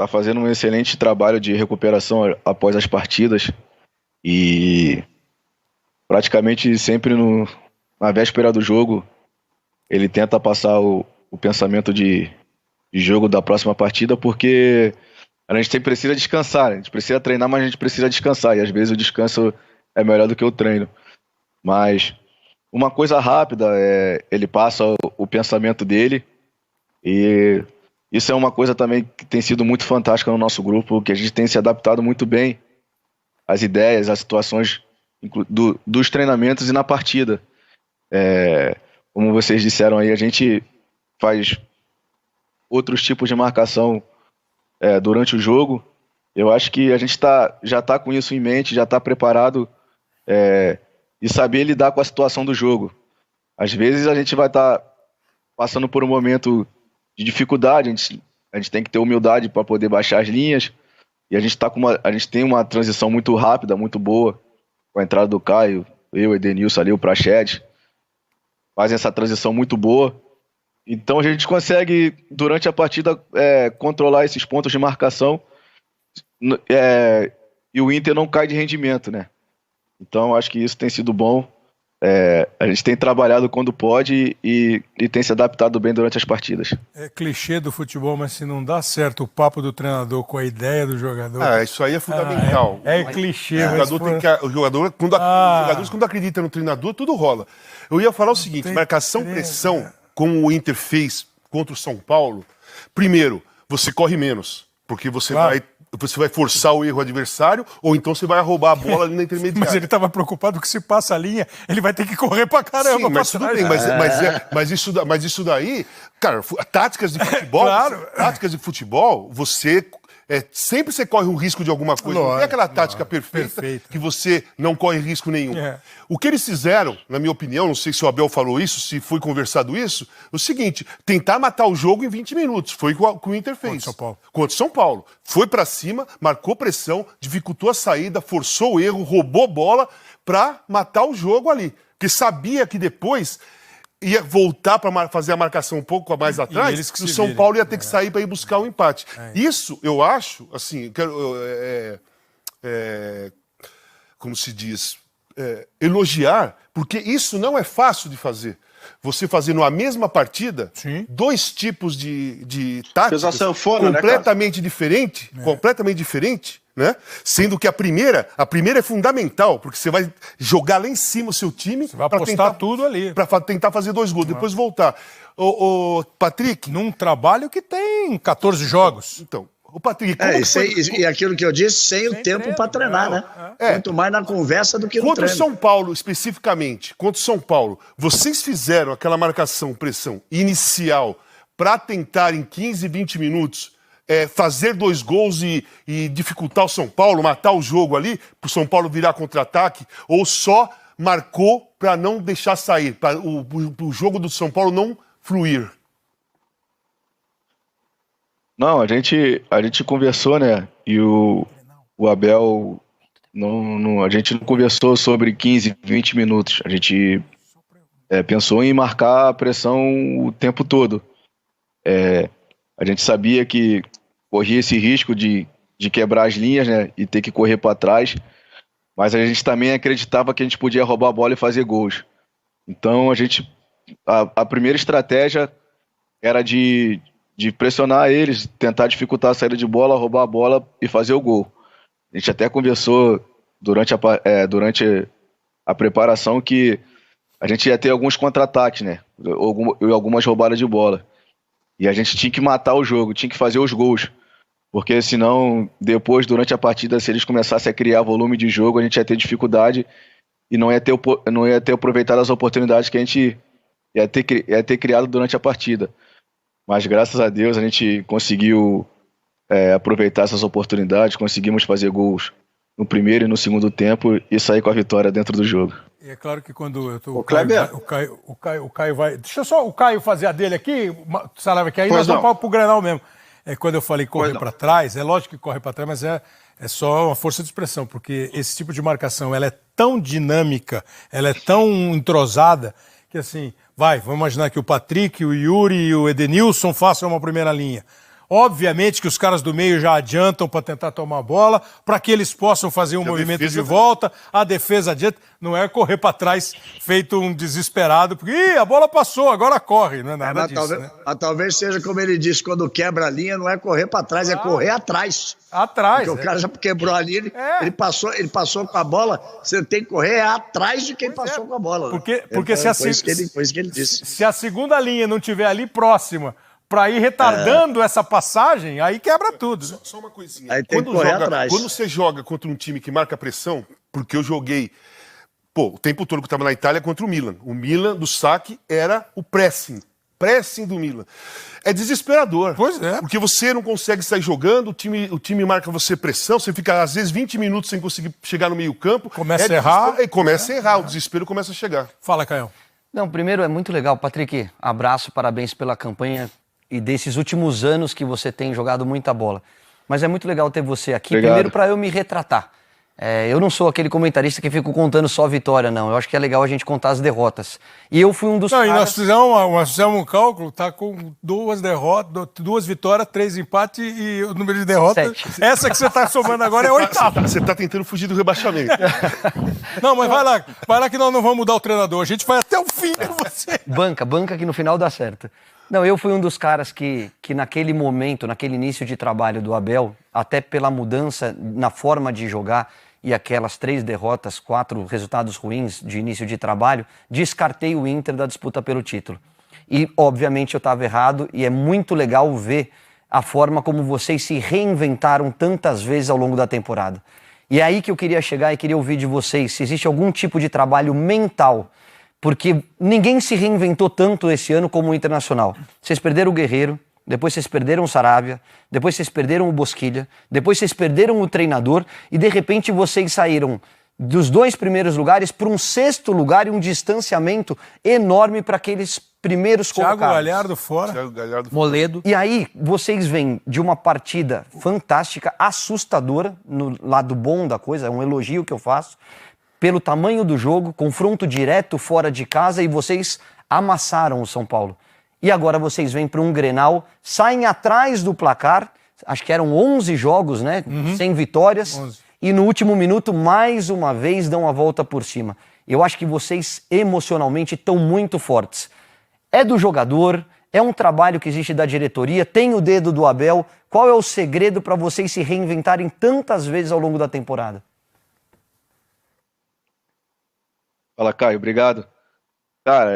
fazendo um excelente trabalho de recuperação após as partidas e praticamente sempre na véspera do jogo ele tenta passar o pensamento de jogo da próxima partida, porque a gente sempre precisa descansar, a gente precisa treinar, mas a gente precisa descansar, e às vezes o descanso é melhor do que o treino. Mas uma coisa rápida, ele passa o pensamento dele, e isso é uma coisa também que tem sido muito fantástica no nosso grupo, que a gente tem se adaptado muito bem às ideias, às situações dos treinamentos e na partida. Como vocês disseram aí, a gente faz outros tipos de marcação durante o jogo. Eu acho que a gente já está com isso em mente, já está preparado e saber lidar com a situação do jogo. Às vezes a gente vai estar passando por um momento de dificuldade, a gente tem que ter humildade para poder baixar as linhas, e a gente tem uma transição muito rápida, muito boa, com a entrada do Caio, eu, Edenilson ali, o Praxedes, fazem essa transição muito boa, então a gente consegue, durante a partida, controlar esses pontos de marcação, e o Inter não cai de rendimento, né? Então acho que isso tem sido bom. A gente tem trabalhado quando pode e tem se adaptado bem durante as partidas. É clichê do futebol, mas se não dá certo o papo do treinador com a ideia do jogador... Isso aí é fundamental. É clichê. Os jogadores, quando acreditam no treinador, tudo rola. Eu ia falar o seguinte, marcação-pressão, como o Inter fez contra o São Paulo, primeiro, você corre menos, porque você vai forçar o erro adversário, ou então você vai roubar a bola ali na intermediária. Mas ele estava preocupado que se passa a linha, ele vai ter que correr pra caramba. Sim, mas tudo bem, mas isso daí, cara, táticas de futebol, táticas de futebol, sempre você corre um risco de alguma coisa. Não é aquela tática perfeita que você não corre risco nenhum. O que eles fizeram, na minha opinião, não sei se o Abel falou isso, se foi conversado isso, é o seguinte, tentar matar o jogo em 20 minutos. Foi o que o Inter fez. Contra o São Paulo. Foi pra cima, marcou pressão, dificultou a saída, forçou o erro, roubou bola pra matar o jogo ali. Porque sabia que depois ia voltar para fazer a marcação um pouco mais atrás, e o São Paulo ia ter que sair para ir buscar o empate. Isso, eu acho, assim, como se diz, elogiar, porque isso não é fácil de fazer. Você fazendo a mesma partida, dois tipos de táticas completamente diferentes, né? Sendo que a primeira é fundamental, porque você vai jogar lá em cima o seu time para tentar tudo ali, para tentar fazer 2 gols, depois voltar. O Patrick, num trabalho que tem 14 jogos. Então, o Patrick, e aquilo que eu disse, sem o tempo para treinar, né? Muito mais na conversa do que no treino. Contra o São Paulo, especificamente, contra o São Paulo, vocês fizeram aquela marcação, pressão inicial para tentar em 15, 20 minutos fazer 2 gols e dificultar o São Paulo, matar o jogo ali, para o São Paulo virar contra-ataque, ou só marcou para não deixar sair, para o jogo do São Paulo não fluir? Não, a gente conversou, né? E o Abel, a gente não conversou sobre 15, 20 minutos. A gente pensou em marcar a pressão o tempo todo. A gente sabia que corria esse risco de quebrar as linhas, né? E ter que correr para trás. Mas a gente também acreditava que a gente podia roubar a bola e fazer gols. Então a primeira estratégia era de pressionar eles, tentar dificultar a saída de bola, roubar a bola e fazer o gol. A gente até conversou durante a preparação que a gente ia ter alguns contra-ataques, né? Algumas roubadas de bola. E a gente tinha que matar o jogo, tinha que fazer os gols. Porque senão, depois, durante a partida, se eles começassem a criar volume de jogo, a gente ia ter dificuldade e não ia ter aproveitado as oportunidades que a gente ia ter criado durante a partida. Mas graças a Deus a gente conseguiu aproveitar essas oportunidades, conseguimos fazer gols no primeiro e no segundo tempo e sair com a vitória dentro do jogo. E é claro que quando eu tô, o Kleber, o Caio vai... Deixa só o Caio fazer a dele aqui, Saraiva, que aí nós vamos pro Grenal mesmo. Quando eu falei correr para trás, é lógico que corre para trás, mas é só uma força de expressão, porque esse tipo de marcação, ela é tão dinâmica, ela é tão entrosada, que assim, vamos imaginar que o Patrick, o Yuri e o Edenilson façam uma primeira linha. Obviamente que os caras do meio já adiantam para tentar tomar a bola, para que eles possam fazer um movimento de volta, a defesa adianta. Não é correr para trás feito um desesperado, porque a bola passou, agora corre, não é nada disso. Talvez seja como ele disse, quando quebra a linha, não é correr para trás, é correr atrás. Atrás. Porque o cara já quebrou a linha, ele passou com a bola, você tem que correr atrás de quem passou com a bola. Porque foi isso que ele disse. Se a segunda linha não estiver ali próxima, para ir retardando essa passagem, aí quebra tudo. Só uma coisinha. Aí tem que correr atrás. Quando você joga contra um time que marca pressão, porque eu joguei o tempo todo que eu estava na Itália contra o Milan. O Milan, do saque, era o pressing do Milan. É desesperador. Pois é. Porque você não consegue sair jogando, o time marca você pressão, você fica às vezes 20 minutos sem conseguir chegar no meio campo. Começa a errar. Começa a errar, o desespero começa a chegar. Fala, Caio. Não, primeiro é muito legal. Patrick, abraço, parabéns pela campanha e desses últimos anos que você tem jogado muita bola. Mas é muito legal ter você aqui, Obrigado. Primeiro para eu me retratar. Eu não sou aquele comentarista que fica contando só vitória, não. Eu acho que é legal a gente contar as derrotas. E eu fui um dos caras... E nós fizemos um cálculo, tá com 2 derrotas, 2 vitórias, 3 empates e o número de derrotas... 7. Essa que você tá somando agora é 8ª. Você tá tentando fugir do rebaixamento. Não, mas vai lá que nós não vamos mudar o treinador. A gente vai até o fim com você. Banca que no final dá certo. Não, eu fui um dos caras que naquele momento, naquele início de trabalho do Abel, até pela mudança na forma de jogar e aquelas 3 derrotas, 4 resultados ruins de início de trabalho, descartei o Inter da disputa pelo título. E, obviamente, eu estava errado e é muito legal ver a forma como vocês se reinventaram tantas vezes ao longo da temporada. E é aí que eu queria chegar e queria ouvir de vocês se existe algum tipo de trabalho mental, porque ninguém se reinventou tanto esse ano como o Internacional. Vocês perderam o Guerreiro, depois vocês perderam o Sarabia, depois vocês perderam o Bosquilha, depois vocês perderam o treinador e de repente vocês saíram dos 2 primeiros lugares para um 6º lugar e um distanciamento enorme para aqueles primeiros colocados. Thiago Galhardo fora. Moledo. E aí vocês vêm de uma partida fantástica, assustadora, no lado bom da coisa, é um elogio que eu faço, pelo tamanho do jogo, confronto direto fora de casa e vocês amassaram o São Paulo. E agora vocês vêm para um Grenal, saem atrás do placar, acho que eram 11 jogos, né? Sem vitórias. 11. E no último minuto, mais uma vez, dão a volta por cima. Eu acho que vocês emocionalmente estão muito fortes. É do jogador, é um trabalho que existe da diretoria, tem o dedo do Abel. Qual é o segredo para vocês se reinventarem tantas vezes ao longo da temporada? Fala, Caio, obrigado. Cara,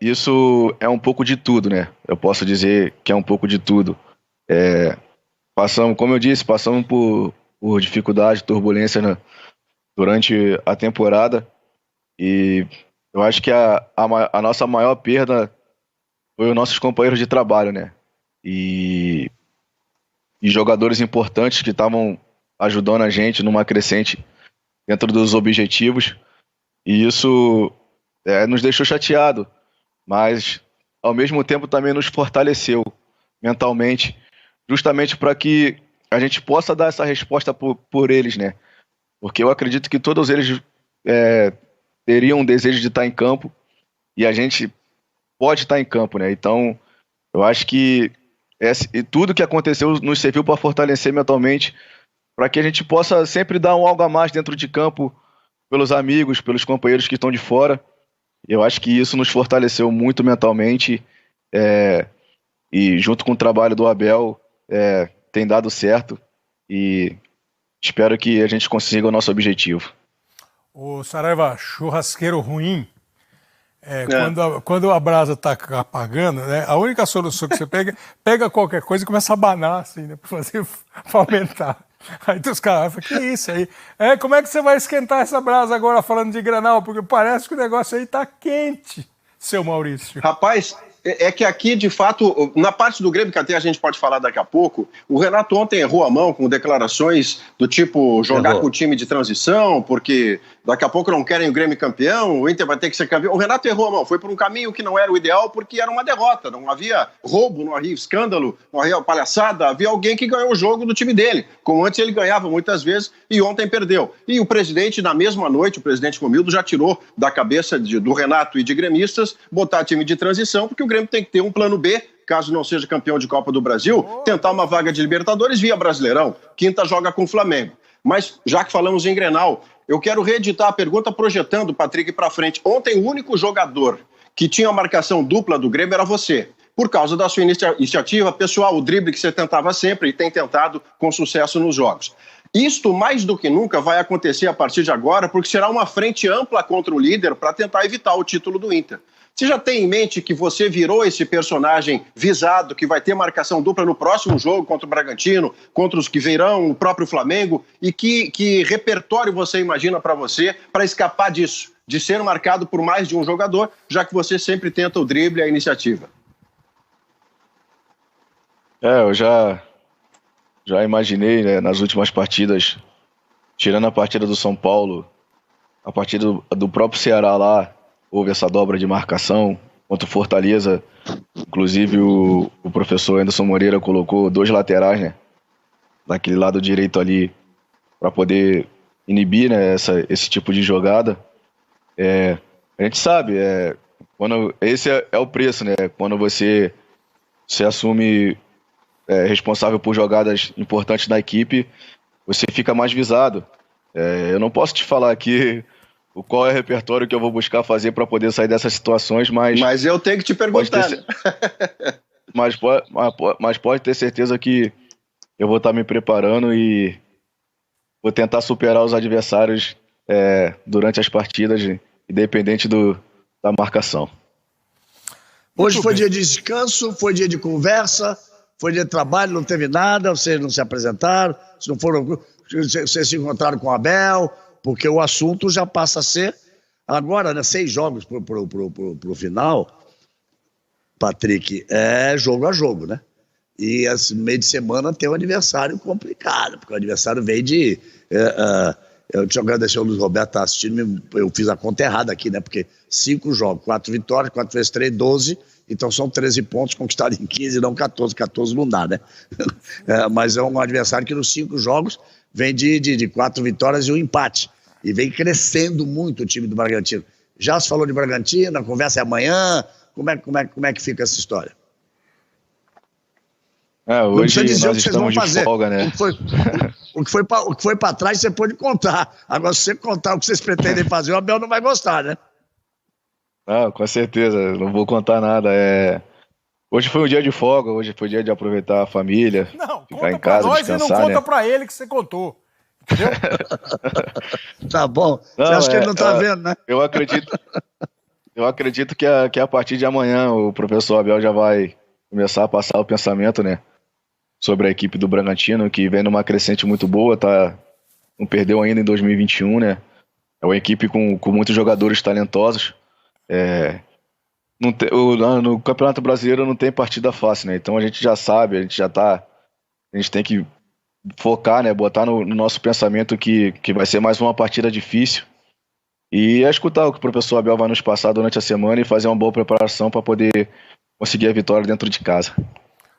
isso é um pouco de tudo, né? Eu posso dizer que é um pouco de tudo. Como eu disse, passamos por dificuldade, turbulência durante a temporada e eu acho que a nossa maior perda foi os nossos companheiros de trabalho, né? E jogadores importantes que estavam ajudando a gente numa crescente dentro dos objetivos. E isso nos deixou chateado, mas ao mesmo tempo também nos fortaleceu mentalmente, justamente para que a gente possa dar essa resposta por eles, né? Porque eu acredito que todos eles teriam um desejo de estar em campo e a gente pode estar em campo, né? Então, eu acho que tudo que aconteceu nos serviu para fortalecer mentalmente, para que a gente possa sempre dar algo a mais dentro de campo pelos amigos, pelos companheiros que estão de fora. Eu acho que isso nos fortaleceu muito mentalmente e junto com o trabalho do Abel tem dado certo e espero que a gente consiga o nosso objetivo. O Saraiva, churrasqueiro ruim Quando a brasa está apagando, né, a única solução que você pega qualquer coisa e começa a abanar, assim, né, para aumentar. Aí os caras falam, que isso aí? Como é que você vai esquentar essa brasa agora falando de Grenal? Porque parece que o negócio aí tá quente, seu Maurício. Rapaz, é que aqui, de fato, na parte do Grêmio, que até a gente pode falar daqui a pouco, o Renato ontem errou a mão com declarações do tipo jogar com o time de transição, porque daqui a pouco não querem o Grêmio campeão, o Inter vai ter que ser campeão. O Renato errou a mão, foi por um caminho que não era o ideal, porque era uma derrota, não havia roubo, não havia escândalo, não havia palhaçada, havia alguém que ganhou o jogo do time dele, como antes ele ganhava muitas vezes e ontem perdeu. E o presidente, na mesma noite, o presidente Romildo já tirou da cabeça do Renato e de gremistas botar time de transição, porque o Grêmio tem que ter um plano B, caso não seja campeão de Copa do Brasil, tentar uma vaga de Libertadores via Brasileirão. Quinta joga com o Flamengo. Mas, já que falamos em Grenal, eu quero reeditar a pergunta projetando o Patrick para frente. Ontem, o único jogador que tinha a marcação dupla do Grêmio era você. Por causa da sua iniciativa pessoal, o drible que você tentava sempre e tem tentado com sucesso nos jogos. Isto, mais do que nunca, vai acontecer a partir de agora, porque será uma frente ampla contra o líder para tentar evitar o título do Inter. Você já tem em mente que você virou esse personagem visado, que vai ter marcação dupla no próximo jogo contra o Bragantino, contra os que virão, o próprio Flamengo, e que repertório você imagina para você para escapar disso, de ser marcado por mais de um jogador, já que você sempre tenta o drible e a iniciativa? Eu já imaginei, né, nas últimas partidas, tirando a partida do São Paulo, a partida do próprio Ceará lá, houve essa dobra de marcação contra o Fortaleza. Inclusive o professor Anderson Moreira colocou 2 laterais, né, naquele lado direito ali, para poder inibir, né, esse tipo de jogada. A gente sabe, esse é o preço, né, quando você se assume responsável por jogadas importantes da equipe, você fica mais visado. Eu não posso te falar aqui qual é o repertório que eu vou buscar fazer para poder sair dessas situações, mas eu tenho que te perguntar. Mas pode ter certeza que eu vou estar me preparando e vou tentar superar os adversários durante as partidas, independente da marcação. Hoje foi dia de descanso, foi dia de conversa, foi dia de trabalho, não teve nada, vocês não se apresentaram, vocês se encontraram com o Abel, porque o assunto já passa a ser, agora, né, 6 jogos pro final, Patrick, é jogo a jogo, né? E esse meio de semana tem um adversário complicado, porque o adversário veio de... eu te agradecer, o Luiz Roberto tá assistindo, eu fiz a conta errada aqui, né? Porque 5 jogos, 4 vitórias, 4 vezes 3, 12, então são 13 pontos conquistados em 15, não 14, 14 não dá, né? Mas é um adversário que nos 5 jogos vem de 4 vitórias e um empate. E vem crescendo muito o time do Bragantino. Já se falou de Bragantino, a conversa é amanhã. Como é que fica essa história? Hoje nós estamos de folga, né? O que foi para trás você pode contar. Agora, se você contar o que vocês pretendem fazer, o Abel não vai gostar, né? Com certeza, não vou contar nada. Hoje foi um dia de folga, hoje foi um dia de aproveitar a família, ficar em casa, nós descansar, e não conta né? pra ele que você contou. Entendeu? Tá bom. Você acha que ele não tá vendo, né? Eu acredito que a partir de amanhã o professor Abel já vai começar a passar o pensamento, né, sobre a equipe do Bragantino, que vem numa crescente muito boa, não perdeu ainda em 2021, né? É uma equipe com muitos jogadores talentosos. No Campeonato Brasileiro não tem partida fácil, né? Então a gente já sabe, a gente tem que focar, né, botar no nosso pensamento que vai ser mais uma partida difícil e escutar o que o professor Abel vai nos passar durante a semana e fazer uma boa preparação para poder conseguir a vitória dentro de casa.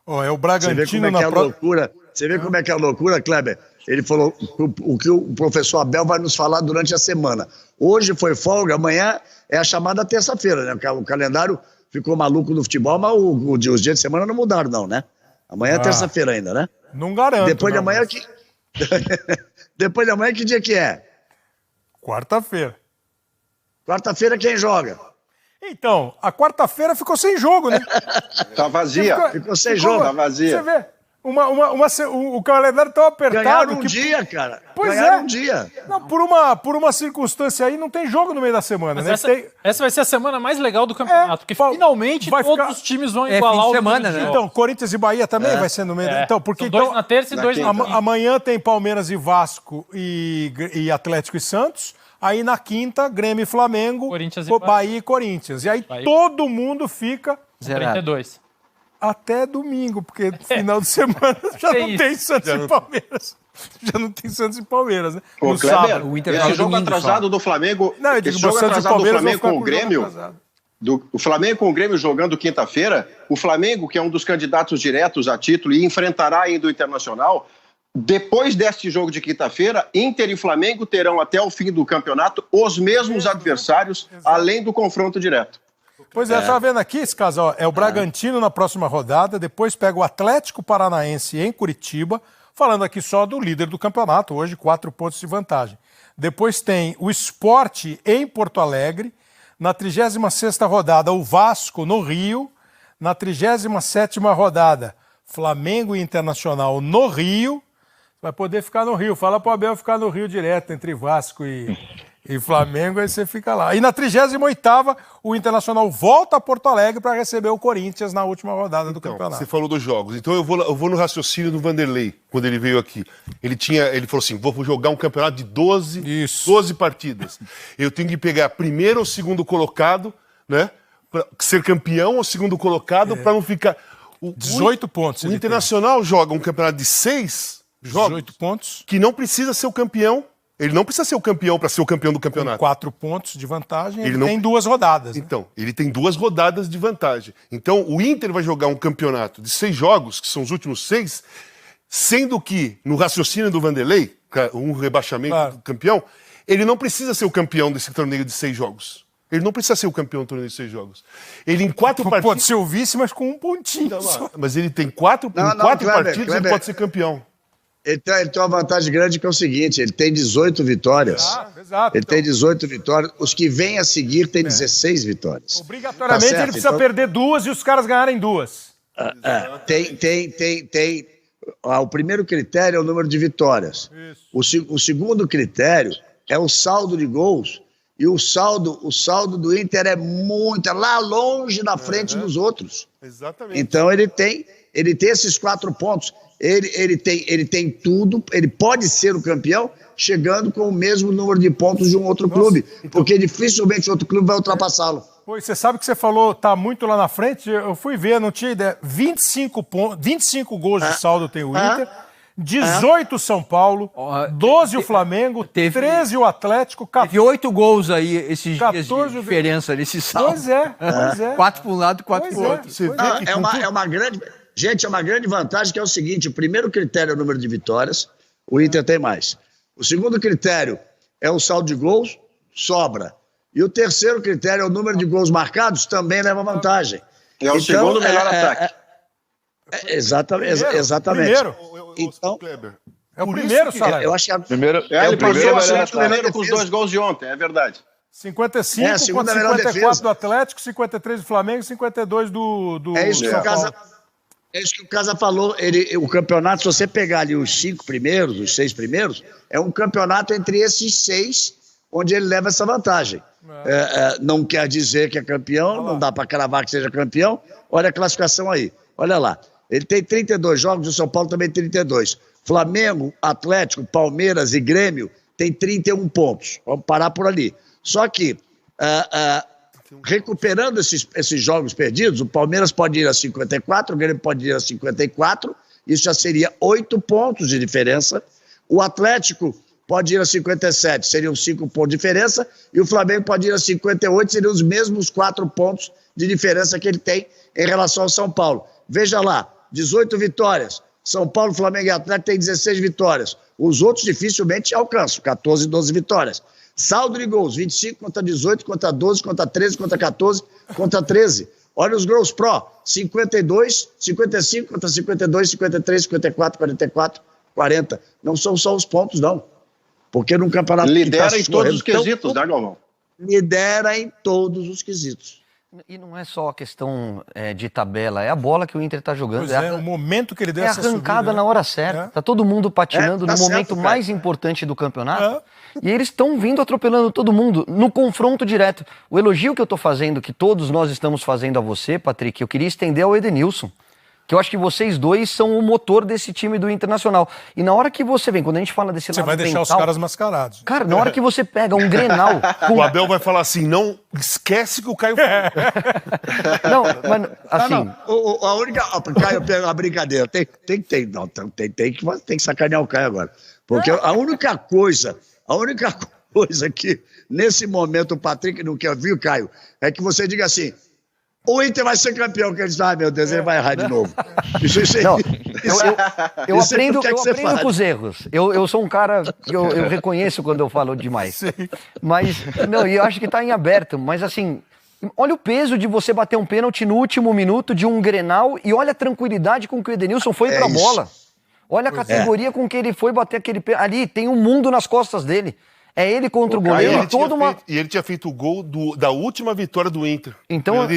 É o Bragantino. Você vê como é que é a loucura? Você vê como é que é a loucura, Kleber? Ele falou o que o professor Abel vai nos falar durante a semana. Hoje foi folga, amanhã é a chamada terça-feira, né? O calendário ficou maluco no futebol, mas os dias de semana não mudaram, não, né? Amanhã é terça-feira ainda, né? Não garanto. Depois de amanhã que... Depois de amanhã que dia que é? Quarta-feira. Quarta-feira quem joga? Então, a quarta-feira ficou sem jogo, né? Tá vazia. Ficou sem jogo. Tá vazia. Você vê, O calendário tão apertado. Ganharam um que... dia, cara. Pois Ganharam é. um dia. Não, por uma circunstância aí, não tem jogo no meio da semana, né? Essa vai ser a semana mais legal do campeonato, porque finalmente todos os times vão igualar fim de o semana, número de né? jogos. Então, Corinthians e Bahia também vai ser no meio. Então, porque São dois na terça e dois na quinta. amanhã tem Palmeiras e Vasco e Atlético e Santos. Aí na quinta, Grêmio e Flamengo, Corinthians e Bahia e Corinthians. E aí todo mundo fica 32. até domingo, porque final de semana já não tem Santos e Palmeiras. Já não tem Santos e Palmeiras, né? Ô, No Kleber, sábado. o Inter esse joga jogo domingo atrasado do Flamengo, Não, eu digo, esse jogo Santos e atrasado do Palmeiras Flamengo vão com o ficar com Grêmio, jogo atrasado. o Flamengo com o Grêmio jogando quinta-feira, o Flamengo, que é um dos candidatos diretos a título e enfrentará ainda o Internacional, depois deste jogo de quinta-feira, Inter e Flamengo terão até o fim do campeonato os mesmos adversários, além do confronto direto. Pois é, eu estava vendo aqui esse casal. É o Bragantino na próxima rodada, depois pega o Atlético Paranaense em Curitiba, falando aqui só do líder do campeonato, hoje 4 pontos de vantagem. Depois tem o Sport em Porto Alegre, na 36ª rodada o Vasco no Rio, na 37ª rodada Flamengo e Internacional no Rio. Vai poder ficar no Rio. Fala pro Abel ficar no Rio direto, entre Vasco e Flamengo, aí você fica lá. E na 38ª, o Internacional volta a Porto Alegre para receber o Corinthians na última rodada do campeonato. Você falou dos jogos. Então eu vou no raciocínio do Vanderlei, quando ele veio aqui. Ele falou assim, vou jogar um campeonato de 12 partidas. Eu tenho que pegar primeiro ou segundo colocado, né? Pra ser campeão ou segundo colocado, para não ficar... 18 pontos. O Internacional joga um campeonato de 6 jogos 18 pontos. que não precisa ser o campeão. Ele não precisa ser o campeão para ser o campeão do campeonato. 4 pontos de vantagem, ele não tem 2 rodadas. Né? Então, ele tem 2 rodadas de vantagem. Então, o Inter vai jogar um campeonato de 6 jogos, que são os últimos 6, sendo que, no raciocínio do Vanderlei, um rebaixamento do campeão, ele não precisa ser o campeão desse torneio de 6 jogos. Ele não precisa ser o campeão do torneio de 6 jogos. Ele em 4 partidas... Pode ser o vice, mas com 1 pontinho. Mas ele tem 4 partidas, ele pode ser campeão. Ele tem uma vantagem grande que é o seguinte, ele tem 18 vitórias. Exato. Ele tem 18 vitórias. Os que vêm a seguir têm 16 vitórias. Obrigatoriamente Tá certo, ele precisa perder 2 e os caras ganharem 2. O primeiro critério é o número de vitórias. O segundo critério é o saldo de gols. E o saldo do Inter é lá longe na frente dos outros. Exatamente. Então ele tem esses 4 pontos. Ele tem tudo, ele pode ser o campeão chegando com o mesmo número de pontos de um outro clube, porque dificilmente outro clube vai ultrapassá-lo. Pois, você sabe que você falou, tá muito lá na frente, eu fui ver, não tinha ideia, 25 gols de saldo tem o Inter, 18 São Paulo, 12 o Flamengo, 13 o Atlético, 14... Teve 8 gols aí esses dias de 14 diferença nesse saldo. Pois é. 4 para um lado e 4 para o outro. Você vê que É uma grande... Gente, é uma grande vantagem que é o seguinte, o primeiro critério é o número de vitórias, o Inter tem mais. O segundo critério é o saldo de gols, sobra. E o terceiro critério é o número de gols marcados, também leva vantagem. É o segundo melhor ataque. Exatamente. Primeiro. Então, Kleber, É o primeiro, Saraiva. eu acho que Ele passou a ser melhor o primeiro ataque. com os 2 gols de ontem, é verdade. 55 a segunda contra melhor 54 defesa. do Atlético, 53 do Flamengo, 52 do É isso que São o Casa, Paulo. é isso que o Casa falou. O campeonato, se você pegar ali os 5 primeiros, os 6 primeiros, é um campeonato entre esses 6, onde ele leva essa vantagem. Não quer dizer que é campeão, não dá para cravar que seja campeão. Olha a classificação aí, olha lá. Ele tem 32 jogos, o São Paulo também tem 32. Flamengo, Atlético, Palmeiras e Grêmio tem 31 pontos. Vamos parar por ali. Só que, recuperando esses jogos perdidos, o Palmeiras pode ir a 54, o Grêmio pode ir a 54, isso já seria 8 pontos de diferença. O Atlético pode ir a 57, seriam 5 pontos de diferença, e o Flamengo pode ir a 58, seriam os mesmos 4 pontos de diferença que ele tem em relação ao São Paulo. Veja lá, 18 vitórias. São Paulo, Flamengo e Atlético têm 16 vitórias. Os outros dificilmente alcançam, 14 e 12 vitórias. Saldo de gols, 25 contra 18, contra 12, contra 13, contra 14, contra 13. Olha os gols pró, 52, 55 contra 52, 53, 54, 44, 40. Não são só os pontos, não. Porque num campeonato... Lidera em todos os quesitos, né, Galvão? Lidera em todos os quesitos. E não é só a questão de tabela, é a bola que o Inter tá jogando. Pois é, o momento que ele deu essa arrancada subida, na hora certa. Tá todo mundo patinando no momento mais importante do campeonato. E eles estão vindo atropelando todo mundo no confronto direto. O elogio que eu tô fazendo, que todos nós estamos fazendo a você, Patrick, eu queria estender ao Edenilson. Que eu acho que vocês dois são o motor desse time do Internacional. E na hora que você vem, quando a gente fala desse lado você vai deixar mental, os caras mascarados. Cara, na hora que você pega um Grenal... O Abel vai falar assim, não esquece que o Caio... Não, mas assim... A única... Caio, a brincadeira. Tem que sacanear o Caio agora. Porque a única coisa que nesse momento o Patrick não quer, viu, Caio? É que você diga assim... O Inter vai ser campeão, que eles dizem, meu Deus, ele vai errar de novo. Eu aprendo com os erros. Eu sou um cara que eu reconheço quando eu falo demais. Sim. Mas, não, e eu acho que tá em aberto. Mas assim, olha o peso de você bater um pênalti no último minuto de um Grenal e olha a tranquilidade com que o Edenilson foi pra bola. Olha a categoria com que ele foi bater aquele pênalti. Ali tem um mundo nas costas dele. É ele contra o goleiro. E ele tinha feito o gol da última vitória do Inter. Então,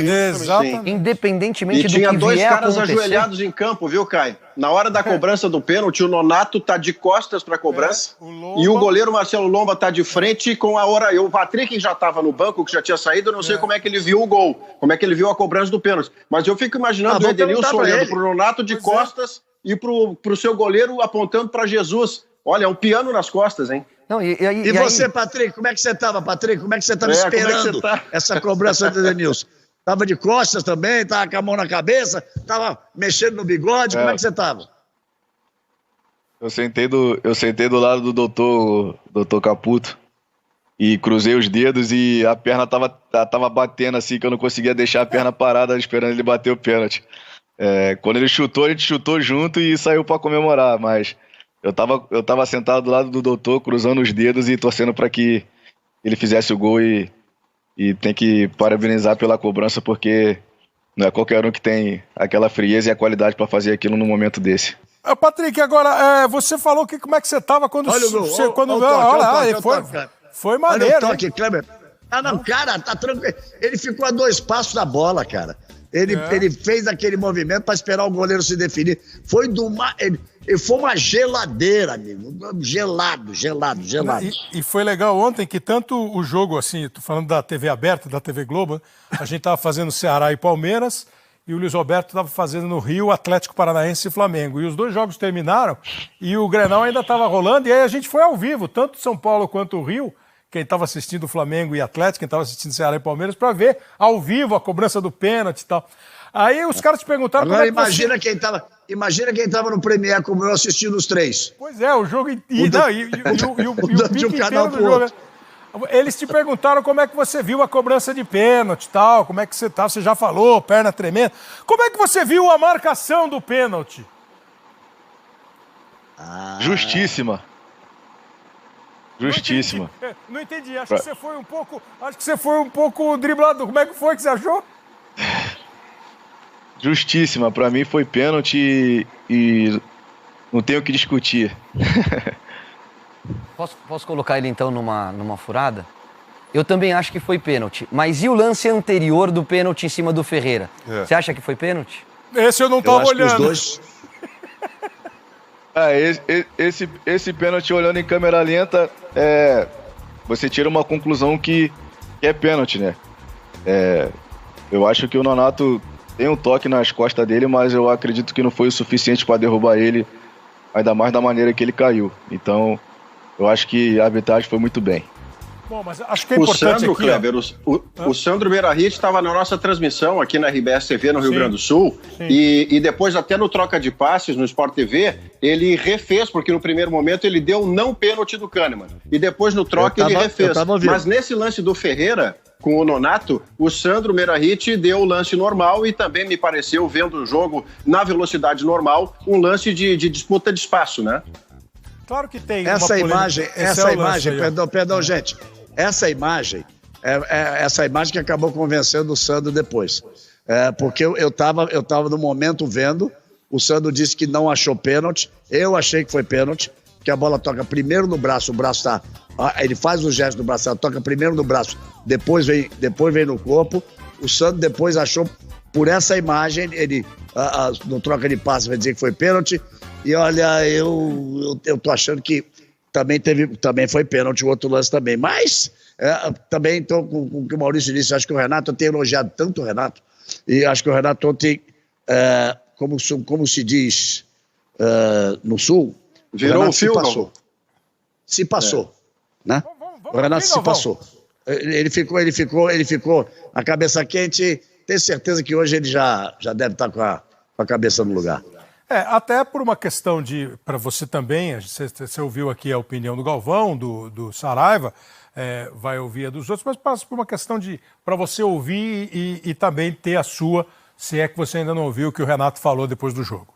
independentemente do que tinha dois caras acontecer, ajoelhados em campo, viu, Caio? Na hora da cobrança do pênalti, o Nonato tá de costas pra cobrança. E o goleiro Marcelo Lomba tá de frente com a hora. O Patrick já tava no banco, que já tinha saído. Eu não sei como é que ele viu o gol, como é que ele viu a cobrança do pênalti. Mas eu fico imaginando o Edenilson olhando pro Nonato de costas e pro seu goleiro apontando pra Jesus. Olha, é um piano nas costas, hein? Não, e você, Patrick, como é que você estava, Patrick? Como é que você estava esperando essa cobrança do Edenilson? Tava de costas também, tava com a mão na cabeça, tava mexendo no bigode, como é que você estava? Eu sentei do lado do doutor Caputo e cruzei os dedos e a perna tava batendo assim, que eu não conseguia deixar a perna parada esperando ele bater o pênalti. Quando ele chutou, a gente chutou junto e saiu para comemorar, mas... Eu tava sentado do lado do doutor, cruzando os dedos e torcendo para que ele fizesse o gol e tem que parabenizar pela cobrança, porque não é qualquer um que tem aquela frieza e a qualidade para fazer aquilo num momento desse. Patrick, agora, você falou que como é que você tava quando... Foi maneiro. Olha o toque, Kleber. Cara, tá tranquilo. Ele ficou a 2 passos da bola, cara. Ele fez aquele movimento para esperar o goleiro se definir. Foi uma geladeira, amigo. Gelado. E foi legal ontem que tanto o jogo, assim, tô falando da TV aberta, da TV Globo, a gente tava fazendo Ceará e Palmeiras e o Luiz Roberto tava fazendo no Rio Atlético Paranaense e Flamengo. E os dois jogos terminaram e o Grenal ainda tava rolando e aí a gente foi ao vivo, tanto São Paulo quanto o Rio, quem estava assistindo o Flamengo e Atlético, quem estava assistindo Ceará e Palmeiras, para ver ao vivo a cobrança do pênalti e tal. Aí os caras te perguntaram... Agora imagina quem estava no Premier como eu assistindo os 3. Pois é, o jogo... E o pique inteiro do jogo. Eles te perguntaram como é que você viu a cobrança de pênalti e tal, como é que você tá, você já falou, perna tremendo. Como é que você viu a marcação do pênalti? Justíssima. Não entendi. Acho que você foi um pouco driblador. Como é que foi que você achou? Justíssima. Pra mim foi pênalti e não tenho o que discutir. Posso colocar ele então numa furada? Eu também acho que foi pênalti. Mas e o lance anterior do pênalti em cima do Ferreira? Você acha que foi pênalti? Esse eu não tava olhando. Os dois... Esse pênalti olhando em câmera lenta, você tira uma conclusão que é pênalti, né? Eu acho que o Nonato tem um toque nas costas dele, mas eu acredito que não foi o suficiente para derrubar ele, ainda mais da maneira que ele caiu. Então, eu acho que a arbitragem foi muito bem. Bom, mas acho que é importante Sandro, Kleber, o Sandro Meirahit estava na nossa transmissão aqui na RBS TV no Rio Grande do Sul e depois até no troca de passes no Sport TV ele refez, porque no primeiro momento ele deu não pênalti do Kahneman e depois no troca ele refez, mas nesse lance do Ferreira com o Nonato, o Sandro Meirahit deu o lance normal e também me pareceu, vendo o jogo na velocidade normal, um lance de disputa de espaço, né? Claro que tem essa imagem, perdão, gente. Essa imagem que acabou convencendo o Sandro depois. Porque eu tava no momento vendo, o Sandro disse que não achou pênalti, eu achei que foi pênalti, que a bola toca primeiro no braço, o braço tá... Ele faz o gesto do braço, ela toca primeiro no braço, depois vem no corpo, O Santos depois achou, por essa imagem, ele no troca de passe vai dizer que foi pênalti. E olha, eu tô achando que também foi pênalti o outro lance também. Mas também estou com o que o Maurício disse. Acho que o Renato, eu tenho elogiado tanto o Renato. E acho que o Renato ontem, como se diz no Sul, virou o fio, se passou. Né? O Renato se passou. Ele ficou a cabeça quente. Tenho certeza que hoje ele já deve estar com a cabeça no lugar. Até por uma questão para você também, você ouviu aqui a opinião do Galvão, do Saraiva, vai ouvir a dos outros, mas passa por uma questão para você ouvir e também ter a sua, se é que você ainda não ouviu o que o Renato falou depois do jogo.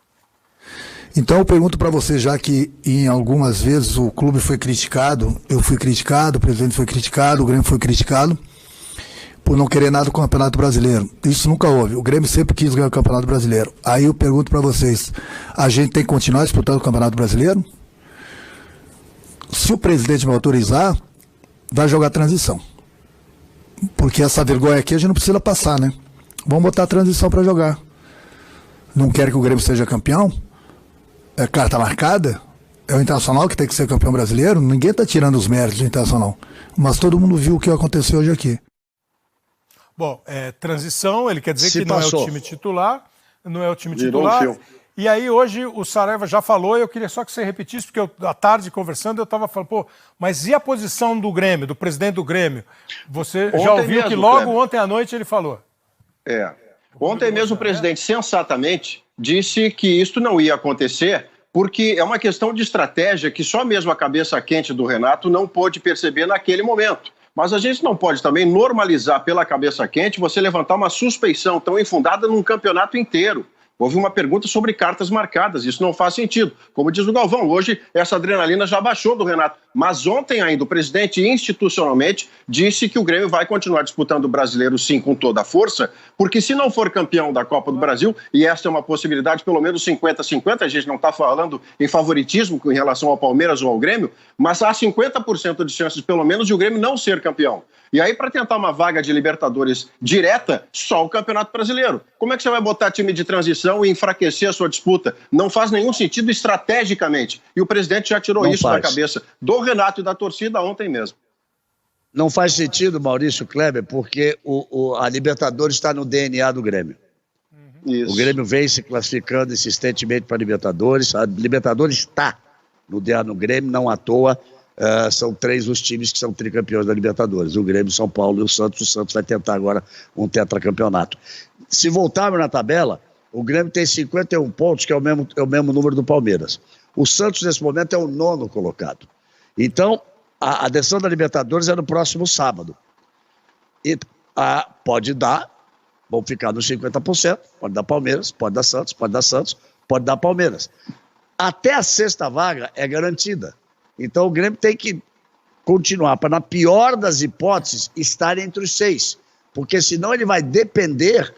Então eu pergunto para você, já que em algumas vezes o clube foi criticado, eu fui criticado, o presidente foi criticado, o Grêmio foi criticado, por não querer nada com o Campeonato Brasileiro. Isso nunca houve. O Grêmio sempre quis ganhar o Campeonato Brasileiro. Aí eu pergunto para vocês, a gente tem que continuar disputando o Campeonato Brasileiro? Se o presidente me autorizar, vai jogar transição. Porque essa vergonha aqui a gente não precisa passar, né? Vamos botar a transição para jogar. Não quer que o Grêmio seja campeão? Carta marcada? É o Internacional que tem que ser campeão brasileiro? Ninguém está tirando os méritos do Internacional. Mas todo mundo viu o que aconteceu hoje aqui. Bom, transição, ele quer dizer que não é o time titular, não é o time Virou titular. um fio. E aí hoje o Saraiva já falou, eu queria só que você repetisse, porque à tarde conversando eu estava falando, mas e a posição do Grêmio, do presidente do Grêmio? Você já ouviu que logo ontem à noite ele falou? Ontem mesmo o presidente sensatamente disse que isso não ia acontecer porque é uma questão de estratégia que só mesmo a cabeça quente do Renato não pôde perceber naquele momento. Mas a gente não pode também normalizar pela cabeça quente você levantar uma suspeição tão infundada num campeonato inteiro. Houve uma pergunta sobre cartas marcadas, isso não faz sentido. Como diz o Galvão, hoje essa adrenalina já baixou do Renato. Mas ontem ainda o presidente institucionalmente disse que o Grêmio vai continuar disputando o Brasileiro sim com toda a força, porque se não for campeão da Copa do Brasil, e esta é uma possibilidade pelo menos 50-50, a gente não está falando em favoritismo em relação ao Palmeiras ou ao Grêmio, mas há 50% de chances pelo menos de o Grêmio não ser campeão. E aí, para tentar uma vaga de Libertadores direta, só o Campeonato Brasileiro. Como é que você vai botar time de transição e enfraquecer a sua disputa? Não faz nenhum sentido estrategicamente. E o presidente já tirou isso da cabeça do Renato e da torcida ontem mesmo. Não faz sentido, Maurício Kleber, porque a Libertadores está no DNA do Grêmio. Isso. O Grêmio vem se classificando insistentemente para a Libertadores. A Libertadores está no DNA do Grêmio, não à toa. São 3 os times que são tricampeões da Libertadores, o Grêmio, São Paulo e o Santos vai tentar agora um tetracampeonato. Se voltarmos na tabela, o Grêmio tem 51 pontos, que é o mesmo número do Palmeiras. O Santos, nesse momento, é o 9º colocado. Então, a decisão da Libertadores é no próximo sábado. E pode dar, vamos ficar nos 50%, pode dar Palmeiras, pode dar Santos, pode dar Palmeiras. Até a 6ª vaga é garantida. Então o Grêmio tem que continuar para, na pior das hipóteses, estar entre os 6. Porque senão ele vai depender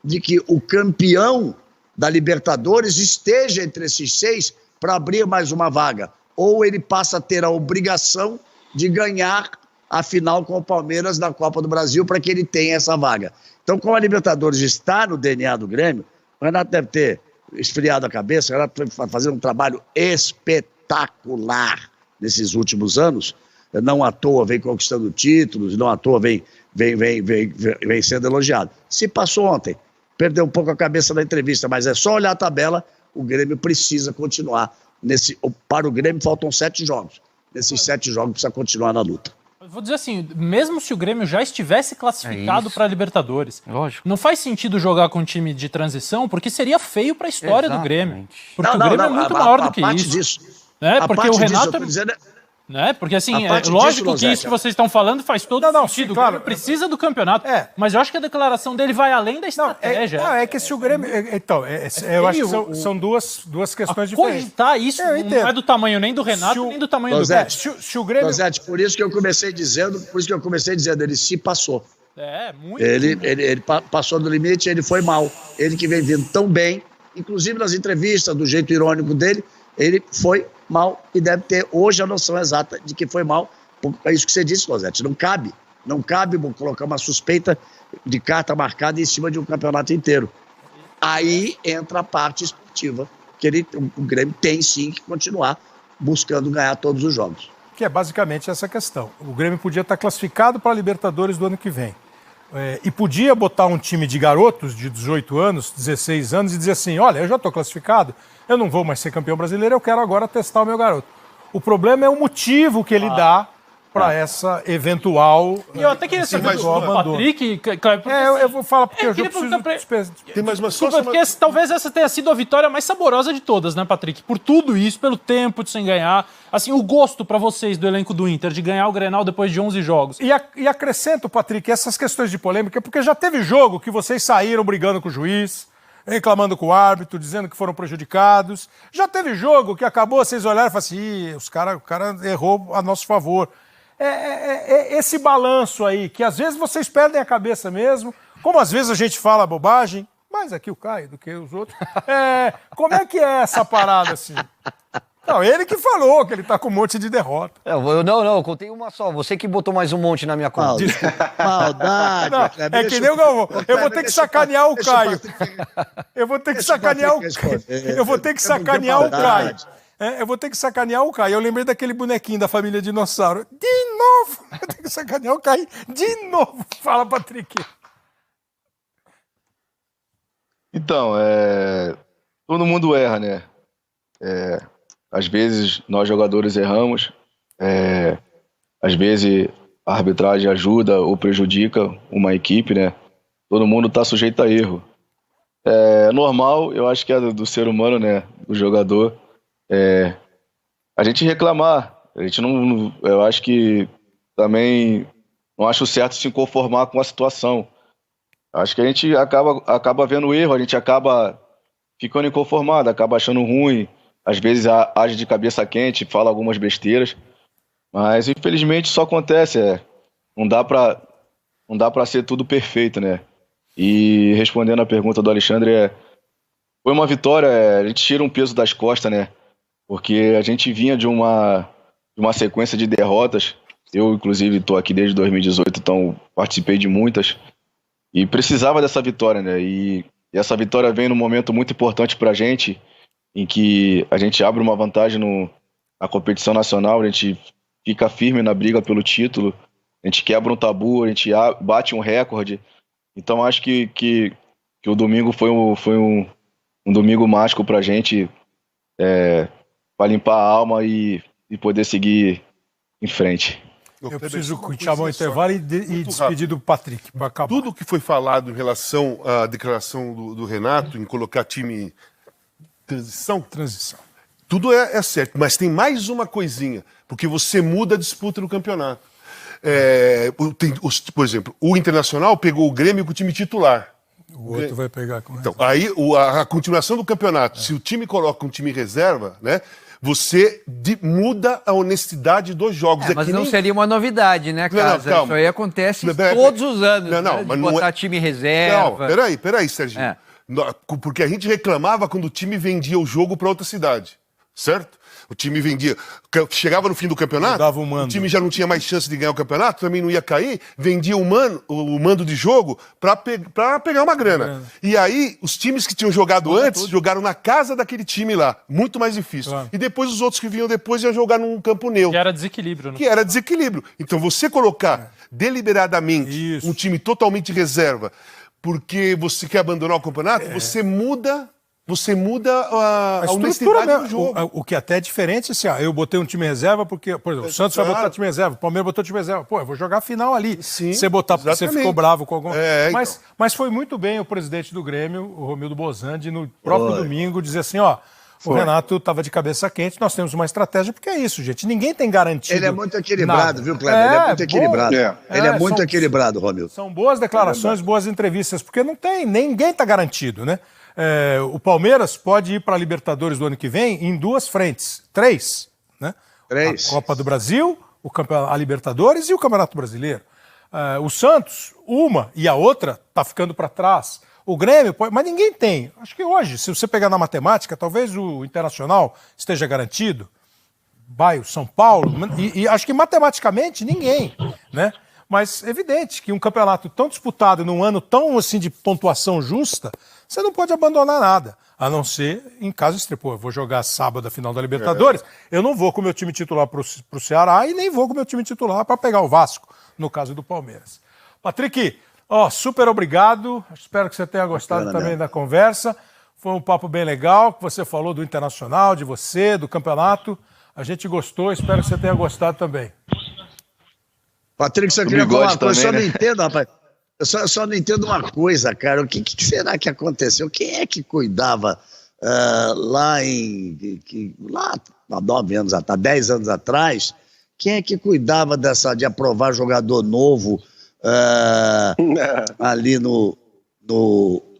de que o campeão da Libertadores esteja entre esses 6 para abrir mais uma vaga. Ou ele passa a ter a obrigação de ganhar a final com o Palmeiras na Copa do Brasil para que ele tenha essa vaga. Então, como a Libertadores está no DNA do Grêmio, o Renato deve ter esfriado a cabeça, o Renato foi fazendo um trabalho espetacular nesses últimos anos, não à toa vem conquistando títulos, não à toa vem sendo elogiado. Se passou ontem, perdeu um pouco a cabeça na entrevista, mas é só olhar a tabela, o Grêmio precisa continuar. Para o Grêmio faltam 7 jogos. Nesses 7 jogos precisa continuar na luta. Eu vou dizer assim, mesmo se o Grêmio já estivesse classificado para a Libertadores, lógico, não faz sentido jogar com um time de transição, porque seria feio para a história do Grêmio. Porque o Grêmio é muito maior do que isso. Porque o Renato... Porque assim, lógico que isso que vocês estão falando faz todo sentido. Sim, claro. O Grêmio precisa do campeonato. Mas eu acho que a declaração dele vai além da estratégia. É que se o Grêmio... Então, eu acho que são duas questões diferentes. Cogitar isso não é do tamanho nem do Renato, nem do tamanho do Grêmio. Se o Grêmio... por isso que eu comecei dizendo, ele se passou. Muito. Ele passou do limite, ele foi mal. Ele que vem vindo tão bem, inclusive nas entrevistas, do jeito irônico dele, ele foi mal e deve ter hoje a noção exata de que foi mal. É isso que você disse, Losetti, não cabe Não cabe colocar uma suspeita de carta marcada em cima de um campeonato inteiro. Aí entra a parte esportiva, que o Grêmio tem sim que continuar buscando ganhar todos os jogos. Que é basicamente essa questão. O Grêmio podia estar classificado para a Libertadores do ano que vem. E podia botar um time de garotos de 18 anos, 16 anos e dizer assim, olha, eu já estou classificado, eu não vou mais ser campeão brasileiro, eu quero agora testar o meu garoto. O problema é o motivo que ele dá para essa eventual... E eu até queria saber do Patrick... eu vou falar porque eu preciso... Tem mais uma porque talvez essa tenha sido a vitória mais saborosa de todas, né, Patrick? Por tudo isso, pelo tempo de sem ganhar, assim, o gosto para vocês do elenco do Inter de ganhar o Grenal depois de 11 jogos. E acrescento, Patrick, essas questões de polêmica, porque já teve jogo que vocês saíram brigando com o juiz, reclamando com o árbitro, dizendo que foram prejudicados. Já teve jogo que acabou, vocês olharam e falaram assim, o cara errou a nosso favor. Esse balanço aí, que às vezes vocês perdem a cabeça mesmo, como às vezes a gente fala bobagem, mais aqui o Caio do que os outros. Como é que é essa parada assim? Não, ele que falou que ele tá com um monte de derrota. Não, eu contei uma só. Você que botou mais um monte na minha conta. Maldade. Não, é que nem o Galvão. Eu vou ter que sacanear o Caio. Eu vou ter que sacanear o Caio. Eu vou ter que sacanear o Caio. Eu vou ter que sacanear o Caio. Eu lembrei daquele bonequinho da família Dinossauro. De novo! Eu tenho que sacanear o Caio. De novo! Fala, Patrick. Então, todo mundo erra, né? Às vezes nós jogadores erramos, às vezes a arbitragem ajuda ou prejudica uma equipe, né? Todo mundo está sujeito a erro. É normal, eu acho que é do ser humano, né? Do jogador. A gente reclamar. A gente eu acho que também não acho certo se conformar com a situação. Acho que a gente acaba vendo o erro, a gente acaba ficando inconformado, acaba achando ruim. Às vezes age de cabeça quente, fala algumas besteiras, mas infelizmente isso acontece. Não dá pra ser tudo perfeito, né? E respondendo a pergunta do Alexandre, foi uma vitória, a gente tira um peso das costas, né? Porque a gente vinha de uma sequência de derrotas. Eu, inclusive, estou aqui desde 2018, então participei de muitas e precisava dessa vitória, né? E essa vitória vem num momento muito importante pra gente, em que a gente abre uma vantagem na competição nacional, a gente fica firme na briga pelo título, a gente quebra um tabu, a gente bate um recorde. Então acho que o domingo foi um domingo mágico pra gente, para limpar a alma e poder seguir em frente. Eu preciso chamar o intervalo e despedir do Patrick para acabar. Tudo que foi falado em relação à declaração do Renato em colocar time transição. Tudo é certo, mas tem mais uma coisinha, porque você muda a disputa do campeonato. Por exemplo, o Internacional pegou o Grêmio com o time titular. O outro vai pegar com então, aí a continuação do campeonato, se o time coloca um time reserva, né, você muda a honestidade dos jogos. Mas não seria uma novidade, né, Casa? Não, isso aí acontece todos os anos, de botar time reserva. Não, peraí, Serginho. Porque a gente reclamava quando o time vendia o jogo para outra cidade, certo? O time vendia, chegava no fim do campeonato, o time já não tinha mais chance de ganhar o campeonato, também não ia cair, vendia o mando de jogo para pegar uma grana. E aí, os times que tinham jogado antes, jogaram na casa daquele time lá, muito mais difícil. Claro. E depois os outros que vinham depois iam jogar num campo neutro. Que era desequilíbrio, né? Que era desequilíbrio. Então você colocar deliberadamente um time totalmente reserva, porque você quer abandonar o campeonato, você muda a honestidade do jogo. O que até é diferente, assim, eu botei um time reserva porque, por exemplo, o Santos vai botar time reserva, o Palmeiras botou time reserva. Pô, eu vou jogar a final ali. Sim, você botar porque você ficou bravo com alguma coisa. Então. Mas foi muito bem o presidente do Grêmio, o Romildo Bozandi, no próprio domingo, dizer assim, o Renato estava de cabeça quente, nós temos uma estratégia, porque é isso, gente. Ninguém tem garantido. Ele é muito equilibrado, viu, Kleber? Ele é muito equilibrado. Ele é muito equilibrado, Romildo. São boas declarações, boas entrevistas, porque ninguém está garantido, né? O Palmeiras pode ir para a Libertadores do ano que vem em 2 frentes. 3, né? 3. A Copa do Brasil, a Libertadores e o Campeonato Brasileiro. O Santos, uma, e a outra está ficando para trás. O Grêmio, mas ninguém tem. Acho que hoje, se você pegar na matemática, talvez o Internacional esteja garantido. Vai o São Paulo, e acho que matematicamente ninguém, né? Mas é evidente que um campeonato tão disputado, num ano tão assim de pontuação justa, você não pode abandonar nada. A não ser em caso extremo. Pô, eu vou jogar sábado a final da Libertadores, eu não vou com o meu time titular para o Ceará e nem vou com o meu time titular para pegar o Vasco, no caso do Palmeiras. Patrick, super obrigado. Espero que você tenha gostado também da conversa. Foi um papo bem legal, que você falou do Internacional, de você, do campeonato. A gente gostou, espero que você tenha gostado também. Patrick, você queria falar uma coisa, não entendo, rapaz. Eu só não entendo uma coisa, cara. O que será que aconteceu? Quem é que cuidava lá há 9 anos atrás, 10 anos atrás? Quem é que cuidava de aprovar jogador novo ali no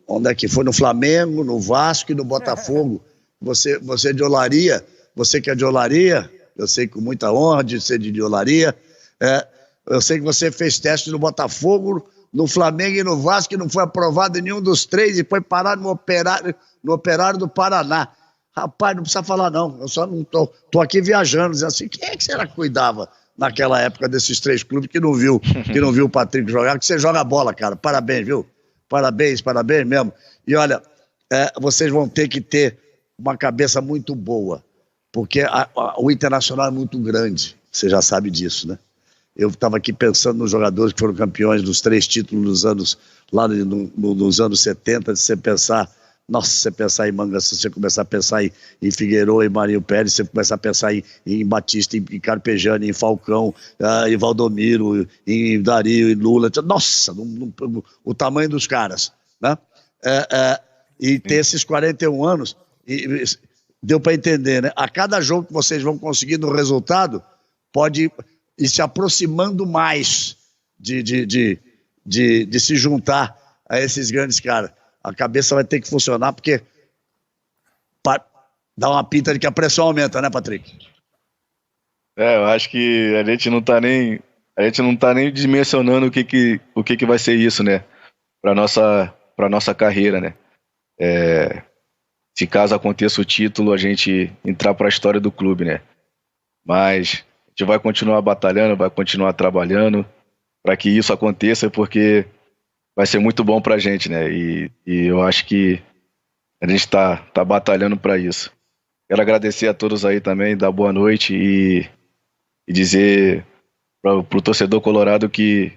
onde é que foi? No Flamengo, no Vasco e no Botafogo. Você de Olaria, você que é de Olaria, eu sei com muita honra de ser de Olaria, eu sei que você fez teste no Botafogo, no Flamengo e no Vasco, que não foi aprovado em nenhum dos 3 e foi parar no Operário do Paraná. Rapaz, não precisa falar não, eu só não tô aqui viajando, dizendo assim, quem é que será que cuidava naquela época desses 3 clubes que não viu o Patrick jogar, que você joga bola, cara, parabéns, viu? Parabéns mesmo. E olha, vocês vão ter que ter uma cabeça muito boa, porque o Internacional é muito grande, você já sabe disso, né? Eu estava aqui pensando nos jogadores que foram campeões dos 3 títulos nos anos 70, de você pensar, você pensar em Manga, se você começar a pensar em Figueiredo e Marinho Pérez, você começar a pensar em Batista, em Carpegiani, em Falcão, em Valdomiro, em Dario, em Lula, nossa, o tamanho dos caras, né? E ter esses 41 anos, deu para entender, né? A cada jogo que vocês vão conseguindo o resultado, pode ir se aproximando mais de se juntar a esses grandes caras. A cabeça vai ter que funcionar, porque dá uma pinta de que a pressão aumenta, né, Patrick? Eu acho que a gente não tá nem dimensionando o que vai ser isso, né? Pra nossa carreira, né? Se caso aconteça o título, a gente entrar para a história do clube, né? Mas a gente vai continuar batalhando, vai continuar trabalhando para que isso aconteça, porque vai ser muito bom pra gente, né? E eu acho que a gente tá batalhando para isso. Quero agradecer a todos aí também, dar boa noite e dizer pro torcedor colorado que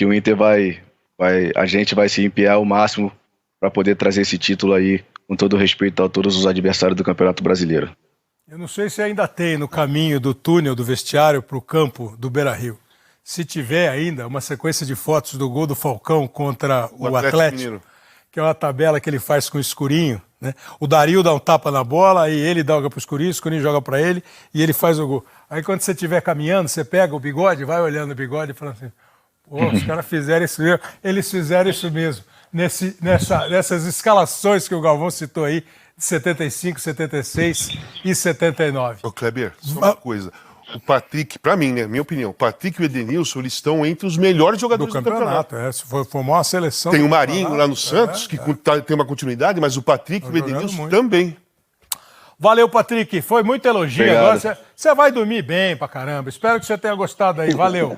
o Inter a gente vai se empenhar ao máximo para poder trazer esse título aí, com todo respeito a todos os adversários do Campeonato Brasileiro. Eu não sei se ainda tem no caminho do túnel do vestiário para o campo do Beira-Rio. Se tiver ainda uma sequência de fotos do gol do Falcão contra o Atlético, que é uma tabela que ele faz com o escurinho, né? O Dario dá um tapa na bola, aí ele dá pro escurinho joga para ele e ele faz o gol. Aí quando você estiver caminhando, você pega o bigode, vai olhando o bigode e fala assim, pô, os caras fizeram isso mesmo. Eles fizeram isso mesmo. Nessas escalações que o Galvão citou aí, de 75, 76 e 79. Ô, Kleber, só uma coisa. O Patrick, pra mim, né, minha opinião, o Patrick e o Edenilson, eles estão entre os melhores jogadores do campeonato. Formou uma seleção. Tem o Marinho lá no Santos, que tem uma continuidade, mas o Patrick e o Edenilson também. Valeu, Patrick. Foi muito elogio. Obrigado. Agora você vai dormir bem pra caramba. Espero que você tenha gostado aí. Valeu.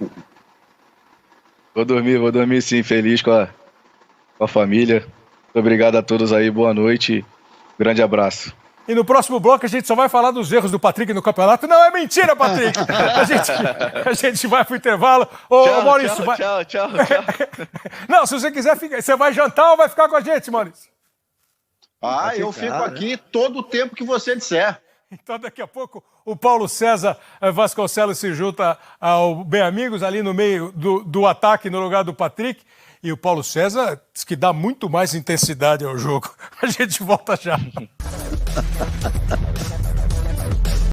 Vou dormir sim, feliz com a família. Muito obrigado a todos aí, boa noite. Grande abraço. E no próximo bloco a gente só vai falar dos erros do Patrick no campeonato. Não, é mentira, Patrick! A gente vai pro intervalo. Ô, Maurício, tchau. Não, se você quiser, você vai jantar ou vai ficar com a gente, Maurício? Eu fico aqui todo o tempo que você disser. Então, daqui a pouco, o Paulo César Vasconcelos se junta ao Bem Amigos, ali no meio do ataque, no lugar do Patrick. E o Paulo César diz que dá muito mais intensidade ao jogo. A gente volta já.